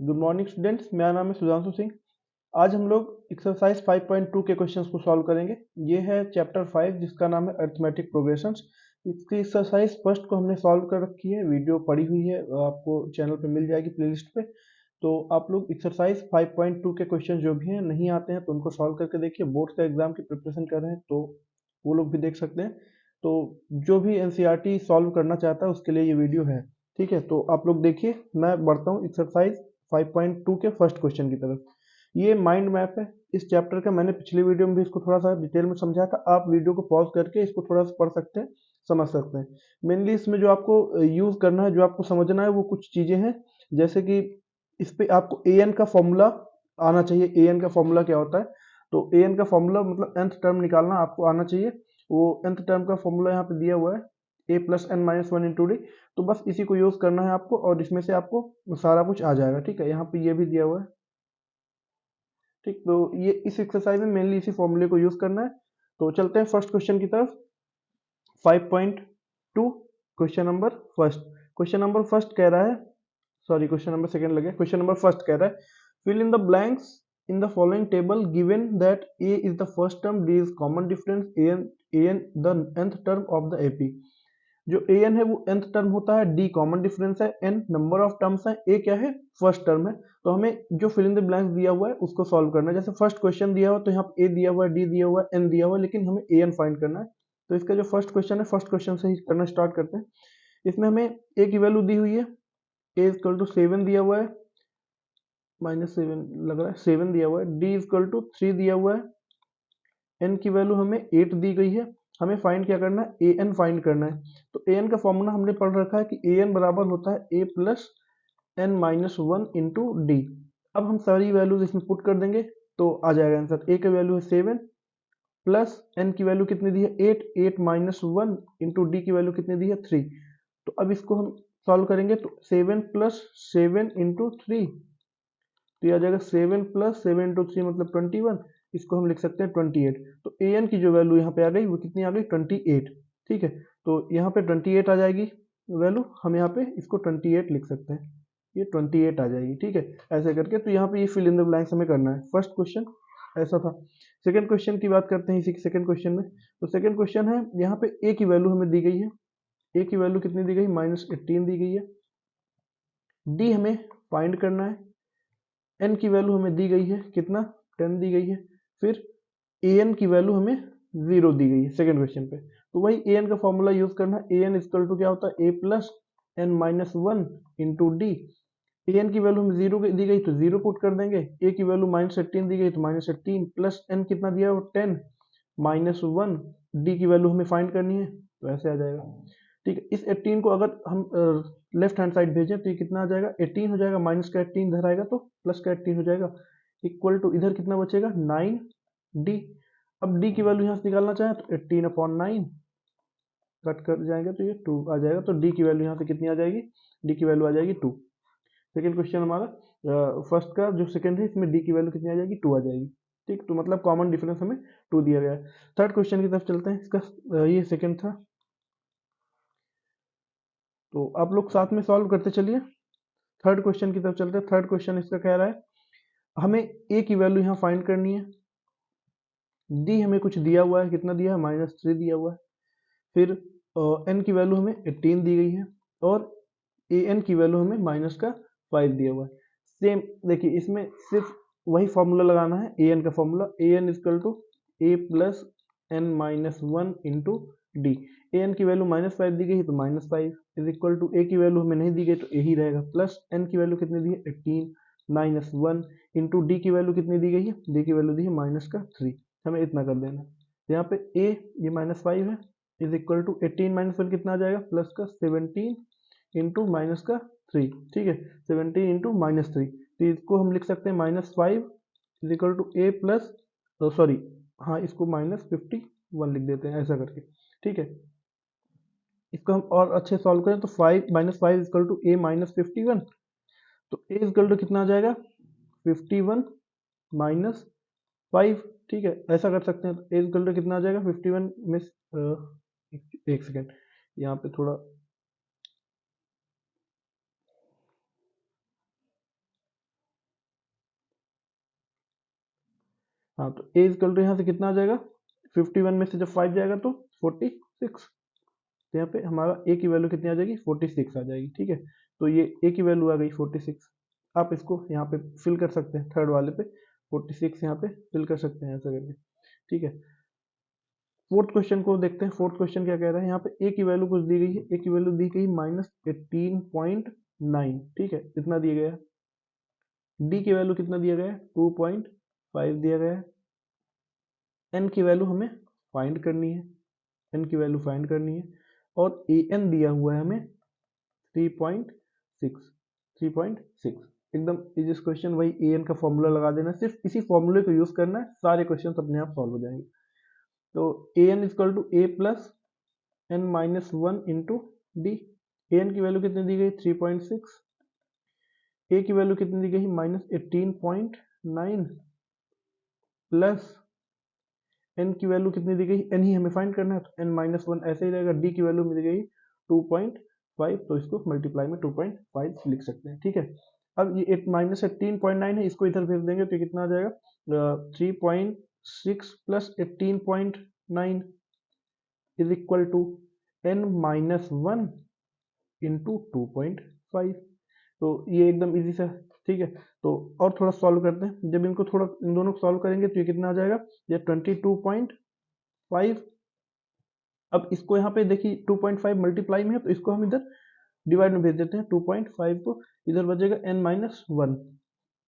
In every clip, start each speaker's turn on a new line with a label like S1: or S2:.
S1: Good morning students, मेरा नाम है सुधांशु सिंह। आज हम लोग एक्सरसाइज 5.2 के क्वेश्चंस को सॉल्व करेंगे। ये है चैप्टर 5 जिसका नाम है अरिथमेटिक प्रोग्रेशंस। इसकी एक्सरसाइज फर्स्ट को हमने सॉल्व कर रखी है, वीडियो पड़ी हुई है, आपको चैनल पे मिल जाएगी प्लेलिस्ट पे। तो आप लोग एक्सरसाइज 5.2 के क्वेश्चन जो भी हैं नहीं आते हैं तो उनको सॉल्व करके देखिए। बोर्ड का एग्जाम की प्रिपरेशन कर रहे हैं तो वो लोग भी देख सकते हैं। तो जो भी एनसीईआरटी सॉल्व करना चाहता है उसके लिए ये वीडियो है। ठीक है, तो आप लोग देखिए, मैं बढ़ता हूँ एक्सरसाइज 5.2 के फर्स्ट क्वेश्चन की तरफ। ये माइंड मैप है इस चैप्टर का। मैंने पिछली वीडियो में भी इसको थोड़ा सा डिटेल में समझाया था। आप वीडियो को पॉज करके इसको थोड़ा सा पढ़ सकते हैं, समझ सकते हैं। मेनली इसमें जो आपको यूज करना है, जो आपको समझना है, वो कुछ चीजें हैं। जैसे कि इस पे आपको ए एन का फॉर्मूला आना चाहिए। ए एन का फॉर्मूला क्या होता है? तो ए एन का फॉर्मूला मतलब nth टर्म निकालना आपको आना चाहिए। वो nth टर्म का फॉर्मूला यहाँ पे दिया हुआ है, a plus N minus one into d. तो बस इसी को यूज करना है आपको और इसमें से आपको सारा कुछ आ जाएगा। ठीक है, यहाँ पे ये भी दिया हुआ है। ठीक, तो ये इस एक्सरसाइज में मेनली इसी फॉर्मूले को यूज करना है। तो चलते हैं फर्स्ट क्वेश्चन की तरफ। 5.2 question number first. Question number first कह रहा है, सॉरी क्वेश्चन नंबर सेकंड लगे, क्वेश्चन नंबर फर्स्ट कह रहा है fill in the blanks in the following table given that a is the first term, d is common difference, a n the nth term of the AP. जो a n है वो nth term होता है, d common difference है, n number of terms है, ए क्या है? First term है। तो हमें जो फिल इन द ब्लैंक्स दिया हुआ है उसको सॉल्व करना है। जैसे फर्स्ट क्वेश्चन दिया हुआ तो यहाँ पे ए दिया हुआ है, डी दिया हुआ है, एन दिया हुआ है, लेकिन हमें ए एन फाइंड करना है। तो इसका जो फर्स्ट क्वेश्चन है, फर्स्ट क्वेश्चन से ही करना स्टार्ट करते हैं। इसमें हमें ए की वैल्यू दी हुई है, ए इक्वल टू 7 दिया हुआ है, -7 लग रहा है, 7 दिया हुआ है। डी इक्वल टू 3 दिया हुआ है, एन की वैल्यू हमें 8 दी गई है। हमें फाइंड क्या करना है? ए एन फाइंड करना है। तो ए एन का फॉर्मूला हमने पढ़ रखा है कि ए एन बराबर होता है ए plus N minus one into D. अब हम सारी वैल्यूज इसमें पुट कर देंगे तो आ जाएगा आंसर। ए की वैल्यू है 7 प्लस एन की वैल्यू कितनी दी है? 8, 8 माइनस वन इंटू डी की वैल्यू कितनी दी है? 3। तो अब इसको हम सॉल्व करेंगे तो 7 प्लस 7 इंटू थ्री, तो ये आ जाएगा 7 प्लस 7 इंटू थ्री मतलब 21। इसको हम लिख सकते हैं 28। तो ए एन की जो वैल्यू यहाँ पे आ गई वो कितनी आ गई? 28। ठीक है, तो यहाँ पे 28 आ जाएगी वैल्यू। हम यहाँ पे इसको 28 लिख सकते हैं, ये 28 आ जाएगी। ठीक है, ऐसे करके तो यहाँ पे ये फिल इन द ब्लैंक्स हमें करना है। फर्स्ट क्वेश्चन ऐसा था। सेकंड क्वेश्चन की बात करते हैं इसी सेकंड क्वेश्चन में। तो सेकंड क्वेश्चन है, यहाँ पे ए की वैल्यू हमें दी गई है। ए की वैल्यू कितनी दी गई? -18 दी गई है। डी हमें फाइंड करना है। एन की वैल्यू हमें दी गई है कितना? 10 दी गई है। फिर ए एन की वैल्यू हमें 0 दी गई है सेकेंड क्वेश्चन पे। तो वही ए एन का फॉर्मूला यूज करना है। ए एन इक्वल टू क्या होता है? ए plus N minus one into D. A N की वैल्यू हमें 0 दी गई तो 0 पुट कर देंगे। ए की वैल्यू -18 दी गई तो -18 प्लस एन कितना दिया? 10 माइनस वन। डी की वैल्यू हमें फाइंड करनी है तो ऐसे आ जाएगा। ठीक है, इस 18 को अगर हम लेफ्ट हैंड साइड भेजें तो ये कितना आ जाएगा? 18 हो जाएगा। माइनस का 18 इधर आएगा तो प्लस का 18 हो जाएगा। इक्वल टू इधर कितना बचेगा? 9 डी। अब डी की वैल्यू यहाँ से निकालना चाहें तो 18/9 कट कर जाएगा तो ये 2 आ जाएगा। तो डी की वैल्यू यहाँ से कितनी आ जाएगी? डी की वैल्यू आ जाएगी 2। सेकेंड क्वेश्चन हमारा फर्स्ट का जो सेकंड है इसमें डी की वैल्यू कितनी आ जाएगी? 2 आ जाएगी। ठीक, तो मतलब कॉमन डिफरेंस हमें 2 दिया गया है। थर्ड क्वेश्चन की तरफ चलते हैं। इसका ये सेकंड था, तो आप लोग साथ में सॉल्व करते चलिए। थर्ड क्वेश्चन की तरफ चलते हैं। थर्ड क्वेश्चन इसका कह रहा है हमें ए की वैल्यू यहाँ फाइंड करनी है। डी हमें कुछ दिया हुआ है, कितना दिया है? -3 दिया हुआ है। फिर एन की वैल्यू हमें 18 दी गई है और ए एन की वैल्यू हमें माइनस का 5 दिया हुआ है। सेम देखिए, इसमें सिर्फ वही फॉर्मूला लगाना है, ए एन का formula. A N equal to A plus N minus one into D. A N की वैल्यू -5 दी गई है तो -5 इज इक्वल टू ए की वैल्यू हमें नहीं दी गई तो ए ही रहेगा, प्लस एन की वैल्यू कितनी दी है? 18 माइनस वन इंटू डी की वैल्यू कितनी दी गई है? डी की वैल्यू दी है -3। हमें इतना कर देना है। तो यहाँ पे ए ये -5 है is equal to 18 minus one कितना आ जाएगा? प्लस का 17 इंटू माइनस का 3। ठीक है, 17 इंटू -3। तो इसको हम लिख सकते हैं -5 is equal to A plus, sorry हाँ, इसको -51 लिख देते हैं ऐसा करके। ठीक है, इसको हम और अच्छे सॉल्व करें तो 5 -5 इक्वल टू ए -51। तो ए इक्वल टू कितना आ जाएगा? 51 माइनस 5। ठीक है, ऐसा कर सकते हैं। तो ए इक्वल टू कितना आ जाएगा? 51 में एक सेकेंड, यहाँ पे थोड़ा, हाँ, तो ए इक्वल टू यहाँ से कितना आ जाएगा, 51 में से जब 5 जाएगा तो 46। तो यहाँ पे हमारा ए की वैल्यू कितनी आ जाएगी, 46 आ जाएगी। ठीक है, तो ये ए की वैल्यू आ गई 46। आप इसको यहाँ पे फिल कर सकते हैं, थर्ड वाले पे 46 यहाँ पे फिल कर सकते हैं ऐसा करके। ठीक है, फोर्थ क्वेश्चन को देखते हैं। फोर्थ क्वेश्चन क्या कह रहा है, यहाँ पे ए की वैल्यू कुछ दी गई है, ए की वैल्यू दी गई -18.9। ठीक है, इतना दिया गया है। डी की वैल्यू कितना दिया गया है, 2.5 दिया गया है। एन की वैल्यू हमें फाइंड करनी है, एन की वैल्यू फाइंड करनी है। और ए एन दिया हुआ है हमें 3.6, 3.6। एकदम इजी क्वेश्चन, वही ए एन का फॉर्मूला लगा देना, सिर्फ इसी फॉर्मूले को यूज करना है, सारे क्वेश्चन अपने आप सॉल्व हो जाएंगे। तो A N equal to A plus N minus one into D. A N की वैल्यू कितनी दी गई, 3.6। ए की वैल्यू कितनी दी गई, -18.9 प्लस एन की वैल्यू कितनी दी गई, एन ही हमें फाइंड करना है, तो एन माइनस वन ऐसे ही रहेगा। डी की वैल्यू मिल गई 2.5, तो इसको मल्टीप्लाई में 2.5 लिख सकते हैं। ठीक है, अब ये -18.9 है, इसको इधर भेज देंगे तो कितना आ जाएगा, 3.6 plus 18.9 is equal to n minus one into 2.5। तो ये एकदम इजी सा। ठीक है, तो और थोड़ा सॉल्व करते हैं। जब इनको थोड़ा, इन दोनों को सॉल्व करेंगे तो ये कितना आ जाएगा, ये 22.5। अब इसको यहाँ पे देखिए 2.5 मल्टीप्लाई में है, तो इसको हम इधर डिवाइड में भेज देते हैं। 2.5 को इधर बचेगा n माइनस वन।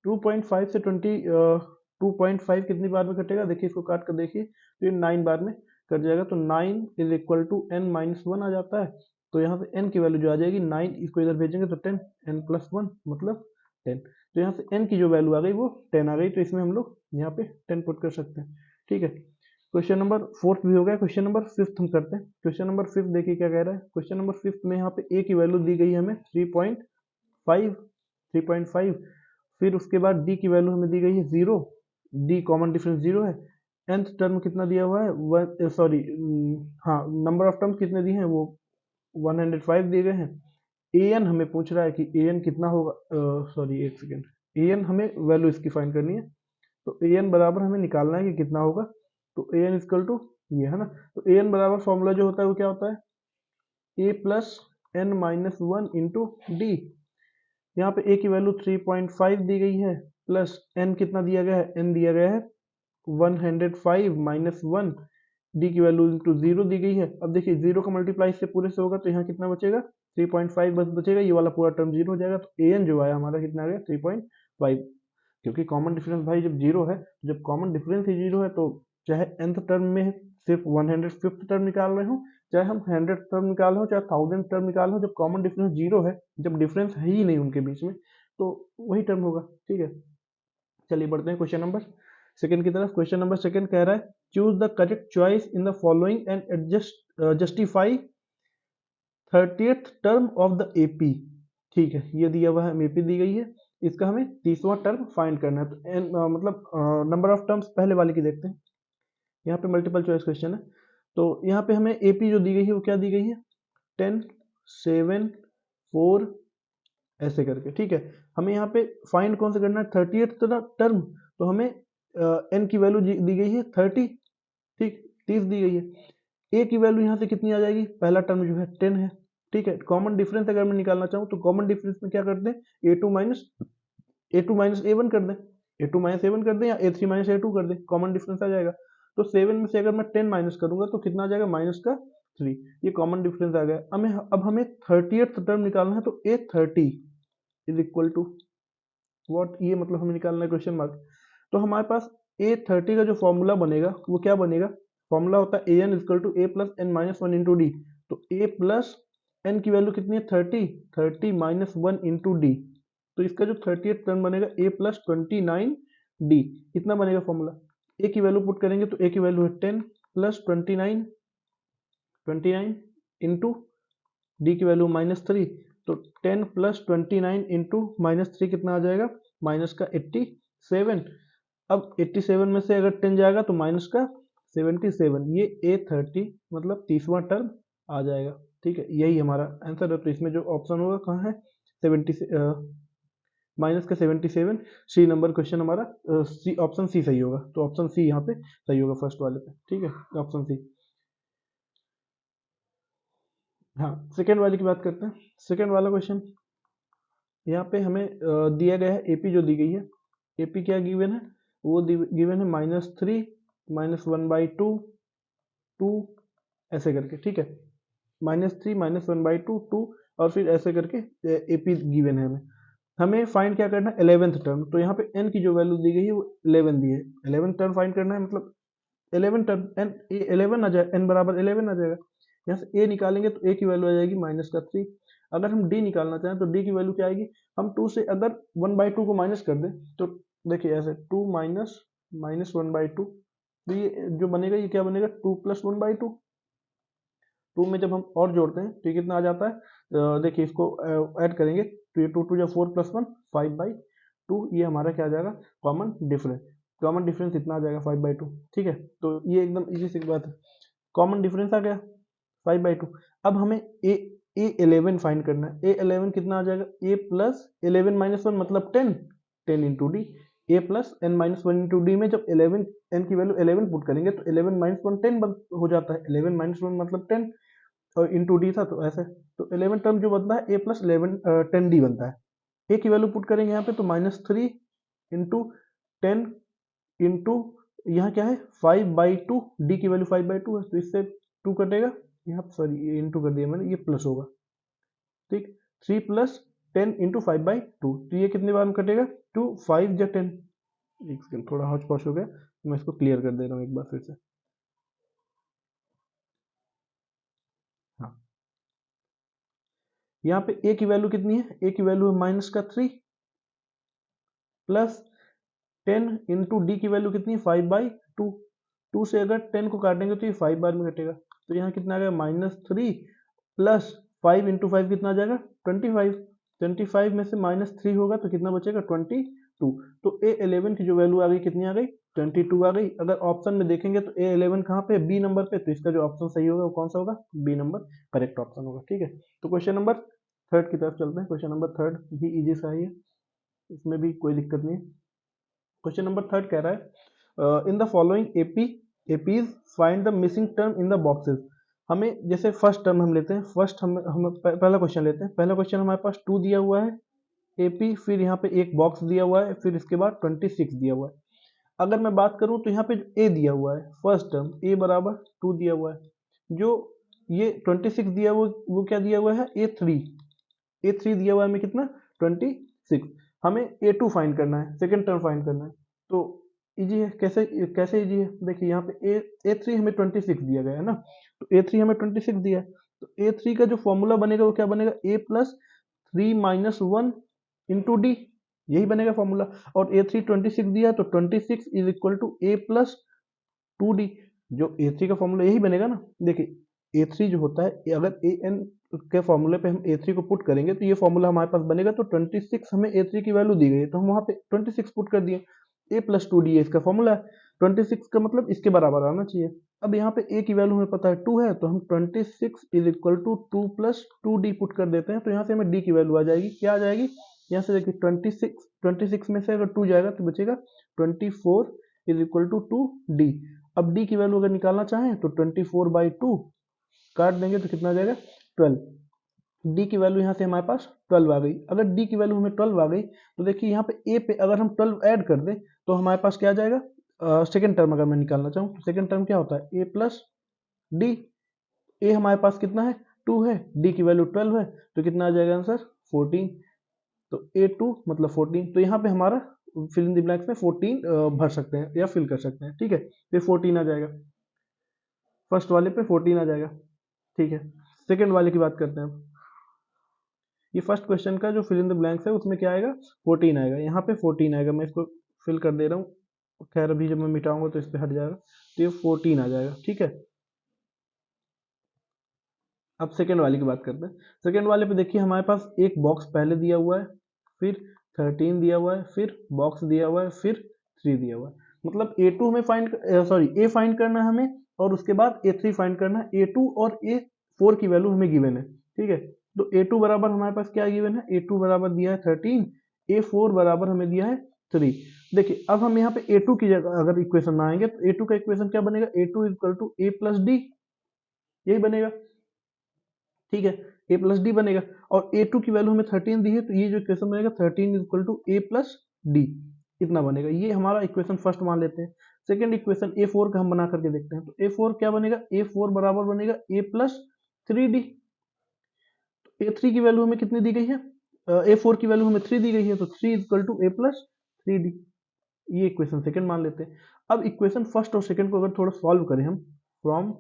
S1: 2.5 से 2.5 कितनी बार में कटेगा, देखिए इसको काट कर देखिए, तो ये 9 बार में कट जाएगा। तो 9 is equal to n minus one आ जाता है। तो यहाँ से n की वैल्यू जो आ जाएगी 9, इसको इधर भेजेंगे तो 10, n प्लस वन मतलब 10। तो यहाँ से n की जो वैल्यू आ गई वो 10 आ गई, तो इसमें हम लोग यहाँ पे 10 पुट कर सकते हैं। ठीक है, क्वेश्चन नंबर फोर्थ भी हो गया। क्वेश्चन नंबर फिफ्थ हम करते हैं। क्वेश्चन नंबर फिफ्थ देखिए क्या कह रहा है। क्वेश्चन नंबर फिफ्थ में यहाँ पे ए की वैल्यू दी गई है हमें 3.5, 3.5। फिर उसके बाद डी की वैल्यू हमें दी गई है 0, डी कॉमन डिफरेंस 0 है। nth टर्म कितना दिया हुआ है, वन, सॉरी, हाँ, नंबर ऑफ टर्म्स कितने दिए हैं, वो 105 दिए गए हैं। ए एन हमें पूछ रहा है कि ए एन कितना होगा, सॉरी एक सेकेंड, ए एन हमें वैल्यू इसकी फाइंड करनी है। तो ए एन बराबर हमें निकालना है कि कितना होगा। तो ए एन इक्वल टू ये है ना, तो ए एन बराबर फॉर्मूला जो होता है वो क्या होता है, ए plus N minus one into d. यहाँ पे ए की वैल्यू 3.5 दी गई है, प्लस एन कितना दिया गया है, एन दिया गया है 105 माइनस वन। डी की वैल्यू इंटू जीरो दी गई है। अब देखिए जीरो का मल्टीप्लाई इससे पूरे से होगा, तो यहाँ कितना बचेगा, 3.5 बस बचेगा, ये वाला पूरा टर्म जीरो हो जाएगा। तो ए एन जो आया हमारा कितना आ गया, 3.5। क्योंकि कॉमन डिफरेंस भाई जब जीरो है, जब कॉमन डिफरेंस ही जीरो है, तो चाहे nth टर्म में सिर्फ 105th टर्म निकाल रहे हो, चाहे हम 100th टर्म निकाल रहे हो, चाहे 1000th टर्म निकाल रहे हो, जब कॉमन डिफरेंस जीरो है, जब डिफरेंस है ही नहीं उनके बीच में, तो वही टर्म होगा। ठीक है, चलिए बढ़ते हैं क्वेश्चन नंबर सेकंड की तरफ। क्वेश्चन नंबर सेकंड कह रहा है, choose the correct choice in the following and justify 30th term of the AP. ठीक है, ये दिया हुआ है, एपी दी गई है, इसका हमें 30वां टर्म फाइंड करना है। तो मतलब नंबर ऑफ टर्म्स पहले वाले की देखते हैं। यहाँ पे मल्टीपल चॉइस क्वेश्चन है, तो यहाँ पे हमें एपी जो दी गई है वो क्या दी गई है, 10, 7, 4 ऐसे करके। ठीक है, हमें यहाँ पे फाइंड कौन सा करना है, 30th टर्म। तो हमें एन की वैल्यू दी गई है 30। ठीक, 30 दी गई है। ए की वैल्यू यहाँ से कितनी आ जाएगी, पहला टर्म जो है 10 है। ठीक है, कॉमन डिफरेंस अगर मैं निकालना चाहूँ तो कॉमन डिफरेंस में क्या करते हैं, ए टू माइनस ए वन कर दें, ए टू माइनस ए वन कर दें, या ए थ्री माइनस ए टू कर दें, कॉमन डिफरेंस आ जाएगा। तो 7 में से अगर मैं 10 माइनस करूंगा तो कितना आ जाएगा, माइनस का 3। ये कॉमन डिफरेंस आ गया। अब हमें 30th टर्म निकालना है, तो ए 30 इज इक्वल टू वॉट, ये मतलब हमें निकालना है क्वेश्चन मार्क। तो हमारे पास ए 30 का जो फॉर्मूला बनेगा वो क्या बनेगा, फॉर्मूला होता है A N equal to A plus N minus one into d. तो ए प्लस एन की वैल्यू कितनी है, 30 माइनस वन इंटू डी। तो इसका जो 30th टर्म बनेगा ए प्लस 29 डी, इतना बनेगा फॉर्मूला। ए की वैल्यू पुट करेंगे तो ए की वैल्यू है 10 प्लस 29 इंटू डी की वैल्यू -3। तो 10 प्लस 29 इंटू -3 कितना आ जाएगा, माइनस का 87। अब 87 में से अगर 10 जाएगा तो माइनस का 77। ये ए 30 मतलब 30वां टर्म आ जाएगा। ठीक है, यही हमारा आंसर है। तो इसमें जो ऑप्शन होगा कहाँ है, 70 माइनस का 77, सी नंबर क्वेश्चन हमारा सी, ऑप्शन सी सही होगा। तो ऑप्शन सी यहाँ पे सही होगा फर्स्ट वाले पे, ठीक है, ऑप्शन सी। हाँ, सेकेंड वाले की बात करते हैं। सेकेंड वाला क्वेश्चन यहाँ पे हमें दिया गया है एपी जो दी गई है। एपी क्या गिवन है, वो गिवन है -3 -1/2 2 ऐसे करके, ठीक है, -3 -1/2 2 और फिर ऐसे करके एपी गिवन है हमें। हमें फाइंड क्या करना है, 11th टर्म। तो यहाँ पे n की जो वैल्यू दी गई है वो 11 दी है। 11th टर्म फाइंड करना है, मतलब 11 टर्म n 11 आ जाए, n बराबर 11 आ जाएगा। यहाँ से a निकालेंगे तो a की वैल्यू आ जाएगी -3। अगर हम d निकालना चाहें तो d की वैल्यू क्या आएगी, हम 2 से अगर 1/2 को माइनस कर दें तो देखिए ऐसे 2 माइनस -1/2, तो ये जो बनेगा ये क्या बनेगा, 2 + 1/2। 2 में जब हम और जोड़ते हैं तो ये कितना आ जाता है, देखिए इसको ऐड करेंगे तो ये 2 2 या 4 + 1 5/2, ये हमारा क्या आ जाएगा, कॉमन डिफरेंस। कॉमन डिफरेंस इतना आ जाएगा 5/2, ठीक है। तो ये एकदम इजी सी बात है, कॉमन डिफरेंस आ गया 5/2। अब हमें a11 फाइंड करना है। a11 कितना आ जाएगा, a प्लस 11 - 1 मतलब 10, 10 into D. a plus n - 1 into D में जब 11 n की वैल्यू 11 पुट करेंगे तो 11 - 1 10 हो जाता है। 11 - 1 मतलब 10 और इंटू डी था तो ऐसे। तो 11 टर्म जो बनता है a प्लस 11 10 डी बनता है। a की वैल्यू पुट करेंगे यहाँ पे तो -3 इंटू 10 इंटू यहाँ क्या है 5/2, डी की वैल्यू 5/2 है तो इससे 2 कटेगा, यहाँ सॉरी ये इंटू कर दिया मैंने, ये प्लस होगा, ठीक। 3 + 10 इंटू 5/2, तो ये कितने बार में कटेगा, 2 5 या 10। एक सेकंड, थोड़ा हौच पौच हो गया, मैं इसको क्लियर कर दे रहा हूँ एक बार फिर से। हाँ, यहाँ पे a की वैल्यू कितनी है, a की वैल्यू है -3 प्लस 10 इंटू डी की वैल्यू कितनी है 5/2। 2 से अगर 10 को काटेंगे तो ये 5 बार में कटेगा। तो यहाँ कितना आ गया, -3 प्लस 5 इंटू 5 कितना आ जाएगा 25। 25 में से -3 होगा तो कितना बचेगा 22। तो a11 की जो वैल्यू आ गई कितनी आ गई, 22 आ गई। अगर ऑप्शन में देखेंगे तो a11 कहाँ पे, बी नंबर पे, तो इसका जो ऑप्शन सही होगा वो कौन सा होगा, बी नंबर करेक्ट ऑप्शन होगा, ठीक है। तो क्वेश्चन नंबर थर्ड की तरफ चलते हैं। क्वेश्चन नंबर थर्ड भी इजी सा ही है, इसमें भी कोई दिक्कत नहीं है। क्वेश्चन नंबर थर्ड कह रहा है इन the following APs find the missing term in the boxes. हमें जैसे फर्स्ट टर्म हम लेते हैं, फर्स्ट हम पहला क्वेश्चन लेते हैं। पहला क्वेश्चन हमारे पास 2 दिया हुआ है एपी, फिर यहाँ पे एक बॉक्स दिया हुआ है, फिर इसके बाद 26 दिया हुआ है। अगर मैं बात करूँ तो यहाँ पे ए दिया हुआ है, फर्स्ट टर्म ए बराबर 2 दिया हुआ है। जो ये 26 दिया हुआ वो क्या दिया हुआ है, ए थ्री दिया हुआ है हमें कितना 26। हमें ए2 फाइंड करना है, सेकेंड टर्म फाइंड करना है। तो इजी है, कैसे कैसे इजी है, देखिए यहाँ पे ए थ्री हमें 26 दिया गया है ना, तो ए3 हमें 26 दिया है। तो ए3 का जो फॉर्मूला बनेगा वो क्या बनेगा, a प्लस 3 - 1 इंटू डी, यही बनेगा फॉर्मूला। और ए थ्री 26 दिया है तो 26 is equal to a plus 2d। जो ए3 का फॉर्मूला यही बनेगा ना। देखिए ए3 जो होता है अगर ए एन के फॉर्मूले पे हम ए3 को पुट करेंगे तो ये फॉर्मूला हमारे पास बनेगा। तो 26 हमें ए3 की वैल्यू दी गई है तो हम वहाँ पे 26 पुट कर दिए, ए प्लस 2d इसका फॉर्मूला है। 26 का मतलब इसके बराबर आना चाहिए। अब यहाँ पे ए की वैल्यू हमें पता है 2 है तो हम 26 is equal to 2 + 2d put कर देते हैं। तो यहाँ से हमें डी की वैल्यू आ जाएगी, क्या आ जाएगी, यहाँ से देखिए 26 में से अगर 2 जाएगा तो बचेगा 24 इज इक्वल टू 2d। अब d की वैल्यू अगर निकालना चाहें तो 24/2 काट देंगे तो कितना आ जाएगा 12। d की वैल्यू यहाँ से हमारे पास 12 आ गई। अगर d की वैल्यू हमें 12 आ गई तो देखिए यहाँ पे a पे अगर हम 12 ऐड कर दें तो हमारे पास क्या आ जाएगा, सेकेंड टर्म अगर मैं निकालना चाहूँ तो सेकेंड टर्म क्या होता है, a प्लस डी। a हमारे पास कितना है 2 है, d की वैल्यू 12 है तो कितना आ जाएगा आंसर 14। तो a2 मतलब 14। तो यहाँ पे हमारा फिल इन द ब्लैंक्स में 14 भर सकते हैं या फिल कर सकते हैं, ठीक है। तो 14 आ जाएगा, फर्स्ट वाले पे 14 आ जाएगा, ठीक है। सेकंड वाले की बात करते हैं अब। ये फर्स्ट क्वेश्चन का जो फिल इन द ब्लैंक्स है उसमें क्या आएगा 14 आएगा, यहाँ पे 14 आएगा। मैं इसको फिल कर दे रहा हूँ, खैर अभी जब मैं मिटाऊंगा तो इस पर हट जाएगा। तो ये 14 आ जाएगा, ठीक है। अब सेकेंड वाले की बात करते हैं। सेकेंड वाले पे देखिए हमारे पास एक बॉक्स पहले दिया हुआ है, फिर 13 दिया हुआ है, फिर बॉक्स दिया हुआ है, फिर 3 दिया हुआ है। मतलब ए2 हमें ए फाइंड करना है हमें, और उसके बाद ए3 फाइंड करना है। ए2 और ए4 की वैल्यू हमें गिवन है, ठीक है। तो ए2 बराबर हमारे पास क्या गिवन है, ए2 बराबर दिया है 13, A4 बराबर हमें दिया है 3। देखिए अब हम यहाँ पे A2 की जगह अगर इक्वेशन में आएंगे तो A2 का इक्वेशन क्या बनेगा, A2 equal to A plus d, यही बनेगा। ठीक है, A प्लस डी बनेगा और A2 की वैल्यू हमें 13 दी है, तो ये जो इक्वेशन बनेगा 13 equal to A plus d, इतना बनेगा। ये हमारा इक्वेशन फर्स्ट मान लेते हैं। सेकेंड इक्वेशन A4 का हम बना करके देखते हैं, तो A4 क्या बनेगा, A4 बराबर बनेगा A प्लस 3D। A3 की वैल्यू हमें कितनी दी गई है, A4 की वैल्यू हमें 3 दी गई है, तो 3 equal to A plus 3D, ये इक्वेशन सेकंड मान लेते हैं। अब इक्वेशन फर्स्ट और सेकंड को अगर थोड़ा सॉल्व करें हम, from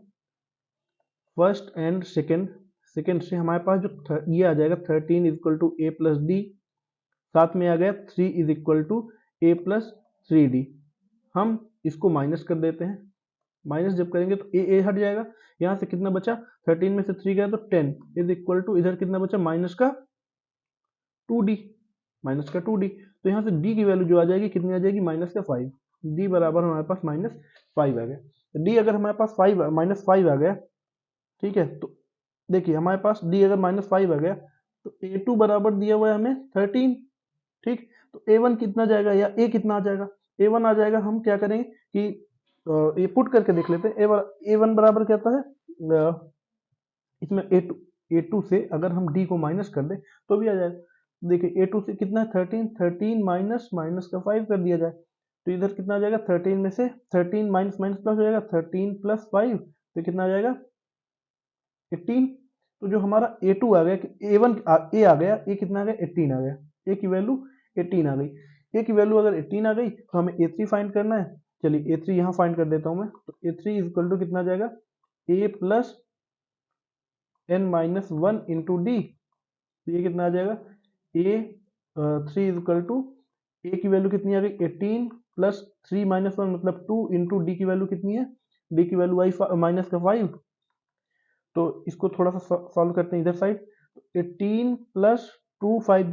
S1: first and second, second से हमारे पास जो ये आ जाएगा 13 equal to A plus d, साथ में आ गया 3 is equal to A plus 3D। हम इसको माइनस कर देते हैं, माइनस जब करेंगे तो ए हट जाएगा, यहाँ से कितना बचा, 13 में से 3 गया तो 10 इज इक्वल टू इधर कितना बचा, माइनस का 2D, माइनस का 2D। तो यहाँ से D की वैल्यू जो आ जाएगी कितनी आ जाएगी, माइनस का 5। D बराबर हमारे पास -5 आ गया। तो D अगर हमारे पास -5 आ गया, ठीक है, तो देखिए हमारे पास D अगर -5 आ गया तो A2 बराबर दिया हुआ है हमें 13। ठीक, तो A1 कितना जाएगा या A कितना आ जाएगा, A1 आ जाएगा। हम क्या करेंगे कि ये पुट करके देख लेते हैं। A1 बराबर क्या आता है, इसमें A2 से अगर हम D को माइनस कर दें तो भी आ जाएगा। देखिए A2 से कितना है 13, 13 माइनस माइनस का 5 कर दिया जाए तो इधर कितना आ जाएगा, 13 में से 13 माइनस माइनस प्लस हो जाएगा, 13 प्लस 5 तो कितना आ जाएगा 18। तो जो हमारा A2 आ गया, A1 A आ गया, A कितना आ गया 18 आ गया, A की वैल्यू 18 आ गई। A की वैल्यू अगर 18 आ गई तो हमें A3 फाइंड करना है। चलिए A3 यहाँ फाइंड कर देता हूँ मैं, तो A3 इज इक्वल टू कितना आ जाएगा, A plus n minus 1 into d, तो ये कितना आ जाएगा, A 3 is equal to A की वैल्यू कितनी आ गई 18 प्लस 3 माइनस 1 मतलब 2 इंटू डी की वैल्यू कितनी है, डी की वैल्यू आई माइनस का 5। तो इसको थोड़ा सा सॉल्व करते हैं इधर साइड, 18 प्लस 2 5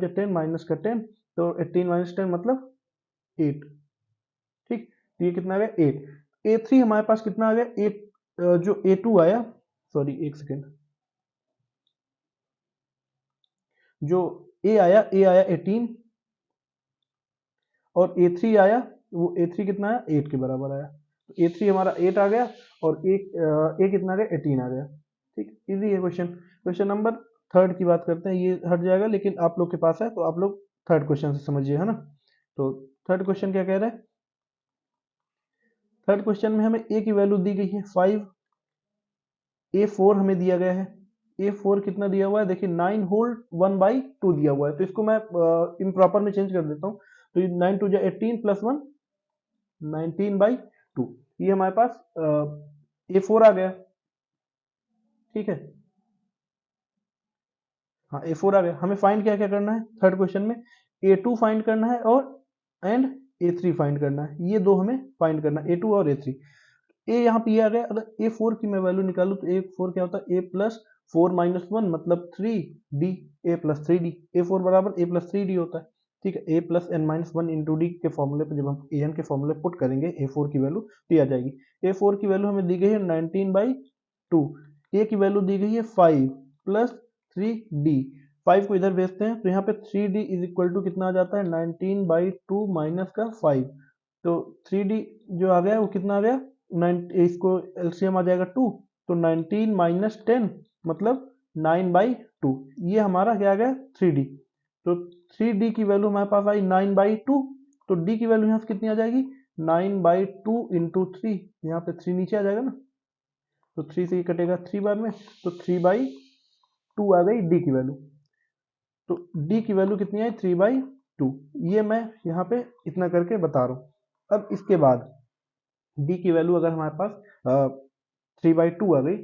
S1: 10 माइनस का 10, तो 18 माइनस 10 मतलब 8। ठीक, तो ये कितना आ गया 8। A3 हमारे पास कितना आ गया 8, जो A2 आया, सॉरी एक सेकेंड, जो A आया 18 और A3 आया, वो A3 कितना आया 8 के बराबर आया। तो A3 हमारा 8 आ गया और A कितना आ गया 18 आ गया। ठीक, इजी है क्वेश्चन। क्वेश्चन नंबर थर्ड की बात करते हैं, ये हट जाएगा लेकिन आप लोग के पास है तो आप लोग थर्ड क्वेश्चन से समझिए, है ना। तो थर्ड क्वेश्चन क्या कह रहा है, थर्ड क्वेश्चन में हमें A की वैल्यू दी गई है 5, A4 हमें दिया गया है, A4 कितना दिया हुआ है, देखिए 9 होल 1/2 दिया हुआ है, तो इसको मैं इम्प्रॉपर में चेंज कर देता हूँ। तो ये 9 टू जा 18 प्लस 1 19/2, ये हमारे पास A4 आ गया। ठीक है, हाँ A4 आ गया। हमें फाइंड क्या क्या करना है थर्ड क्वेश्चन में, A2 फाइंड करना है और एंड A3 फाइंड करना है, ये दो हमें फाइंड करना है, A2 और A3। ए यहाँ पे ये आ गया, अगर A4 की मैं वैल्यू निकालूं तो A4 क्या होता है, A प्लस 4 माइनस 1 मतलब 3D, A plus 3D, A4 बराबर A प्लस 3D होता है। ठीक है, A plus n minus 1 into d के फॉर्मूले पे जब हम an के फॉर्मूले पुट करेंगे A4 की वैल्यू तो आ जाएगी। A4 की वैल्यू हमें दी गई है 19/2, A की वैल्यू दी गई है 5 प्लस 3D, 5 को इधर भेजते हैं तो यहाँ पे 3D इज इक्वल टू कितना आ जाता है 19/2 माइनस का 5, तो 3D जो आ गया वो कितना आ गया, इसको एलसीएम आ जाएगा 2, तो 19 माइनस 10 मतलब 9/2, ये हमारा क्या आ गया 3D। तो 3D की वैल्यू हमारे पास आई 9/2, तो D की वैल्यू यहाँ से कितनी आ जाएगी 9/2 इंटू 3, यहाँ पे 3 नीचे आ जाएगा ना, तो 3 से ये कटेगा 3 बार में, तो 3/2 आ गई D की वैल्यू। तो D की वैल्यू कितनी आई 3/2, ये मैं यहाँ पे इतना करके बता रहा हूँ। अब इसके बाद D की वैल्यू अगर हमारे पास 3/2 आ गई,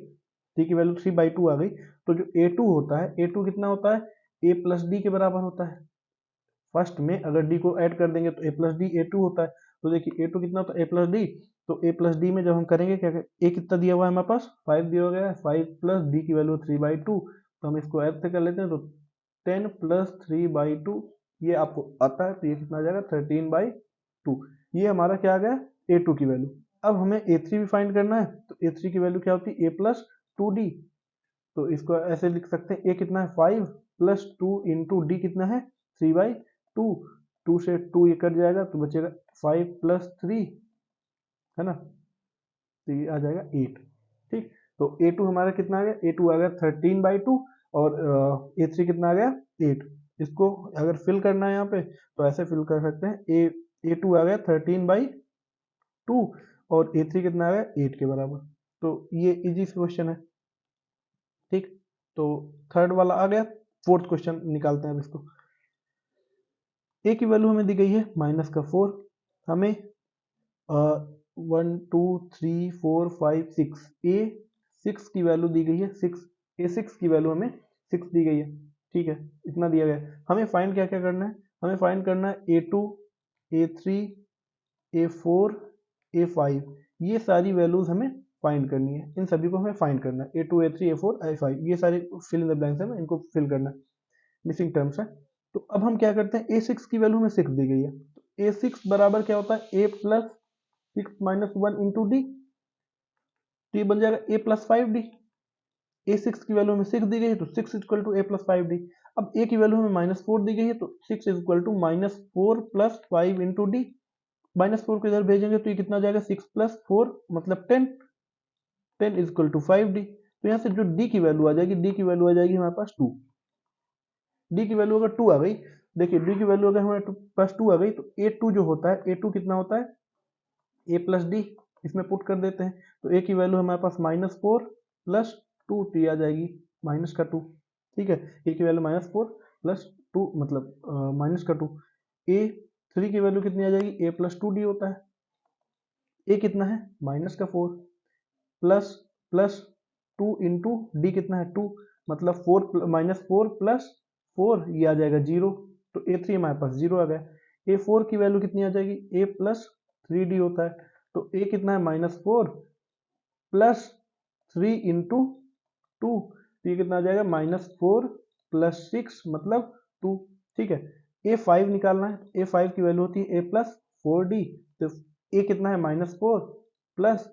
S1: D की वैल्यू 3/2 आ गई, तो जो A2 होता है, A2 कितना होता है A प्लस डी के बराबर होता है। फर्स्ट में अगर D को ऐड कर देंगे तो A प्लस डी A2 होता है, तो देखिए A2 कितना होता है A प्लस डी, तो A प्लस डी में जब हम करेंगे क्या, A कितना दिया हुआ है हमारे पास 5 दिया गया है, 5 प्लस D की वैल्यू 3/2, तो हम इसको ऐड से कर लेते हैं, तो 10 प्लस 3/2 ये आपको आता है, तो ये कितना आ जाएगा 13/2, ये हमारा क्या आ गया A2 की वैल्यू। अब हमें A3 भी फाइंड करना है, तो A3 की वैल्यू क्या होती है A प्लस 2D, तो इसको ऐसे लिख सकते हैं A कितना है 5 प्लस 2 इंटू डी कितना है 3/2, 2 से 2 ये कट जाएगा तो बचेगा 5 + 3, है ना, तो ये आ जाएगा 8। ठीक, तो A2 हमारा कितना आ गया, A2 आ गया 13/2 और A3 कितना आ गया 8। इसको अगर फिल करना है यहाँ पे तो ऐसे फिल कर सकते हैं, A2 आ गया 13/2 और A3 कितना आ गया 8 के बराबर। तो ये इजी क्वेश्चन है। ठीक, तो थर्ड वाला आ गया। फोर्थ क्वेश्चन निकालते हैं अब इसको। ए की वैल्यू हमें दी गई है -4, हमें 1 2 3 4 5 6 A6 की वैल्यू दी गई है 6, A6 की वैल्यू हमें 6 दी गई है। ठीक है, इतना दिया गया है। हमें फाइंड क्या क्या करना है, हमें फाइंड करना है A2, A3, A4, A5, ये सारी वैल्यूज हमें फाइंड करनी है। इन सभी को हमें फाइंड करना है, A2, A3, A4, A5, ये सारे फिल इन द ब्लैंक्स है, इनको फिल करना है, मिसिंग टर्म्स है। तो अब हम क्या करते हैं, A6 की वैल्यू हमें 6 दी गई है, तो A6 बराबर क्या होता है, A + 6 - 1 × D, तो ये बन जाएगा A + 5D। A6 की वैल्यू हमें 6 दी गई है तो 6 = A + 5D। अब A की वैल्यू हमें -4 दी गई है तो 6 = -4 + 5 × D। -4 को इधर भेजेंगे तो ये कितना आ जाएगा, 6 + 4 मतलब 10, 10 = 5D। तो यहाँ से जो D की वैल्यू आ जाएगी, D की वैल्यू आ जाएगी हमारे पास 2। D की वैल्यू अगर 2 आ गई, देखिए D की वैल्यू अगर हमारे पास 2 आ गई तो A2 जो होता है, A2 कितना होता है, A + D, इसमें पुट कर देते हैं तो A की वैल्यू हमारे पास -4 + 2, तो ये आ जाएगी -2। ठीक है, A की वैल्यू -4 + 2 मतलब -2। A3 की वैल्यू कितनी आ जाएगी, A + 2D होता है, A कितना है -4 प्लस 2 × D कितना है 2, मतलब -4 + 4 ये आ जाएगा 0, तो A3 हमारे पास 0 आ गया। A4 की वैल्यू कितनी आ जाएगी, A + 3D होता है, तो A कितना है -4 + 3 × 2, तो ये कितना आ जाएगा -4 + 6 मतलब 2। ठीक है, A5 निकालना है, A5 की वैल्यू होती है A + 4D, तो A कितना है -4 प्लस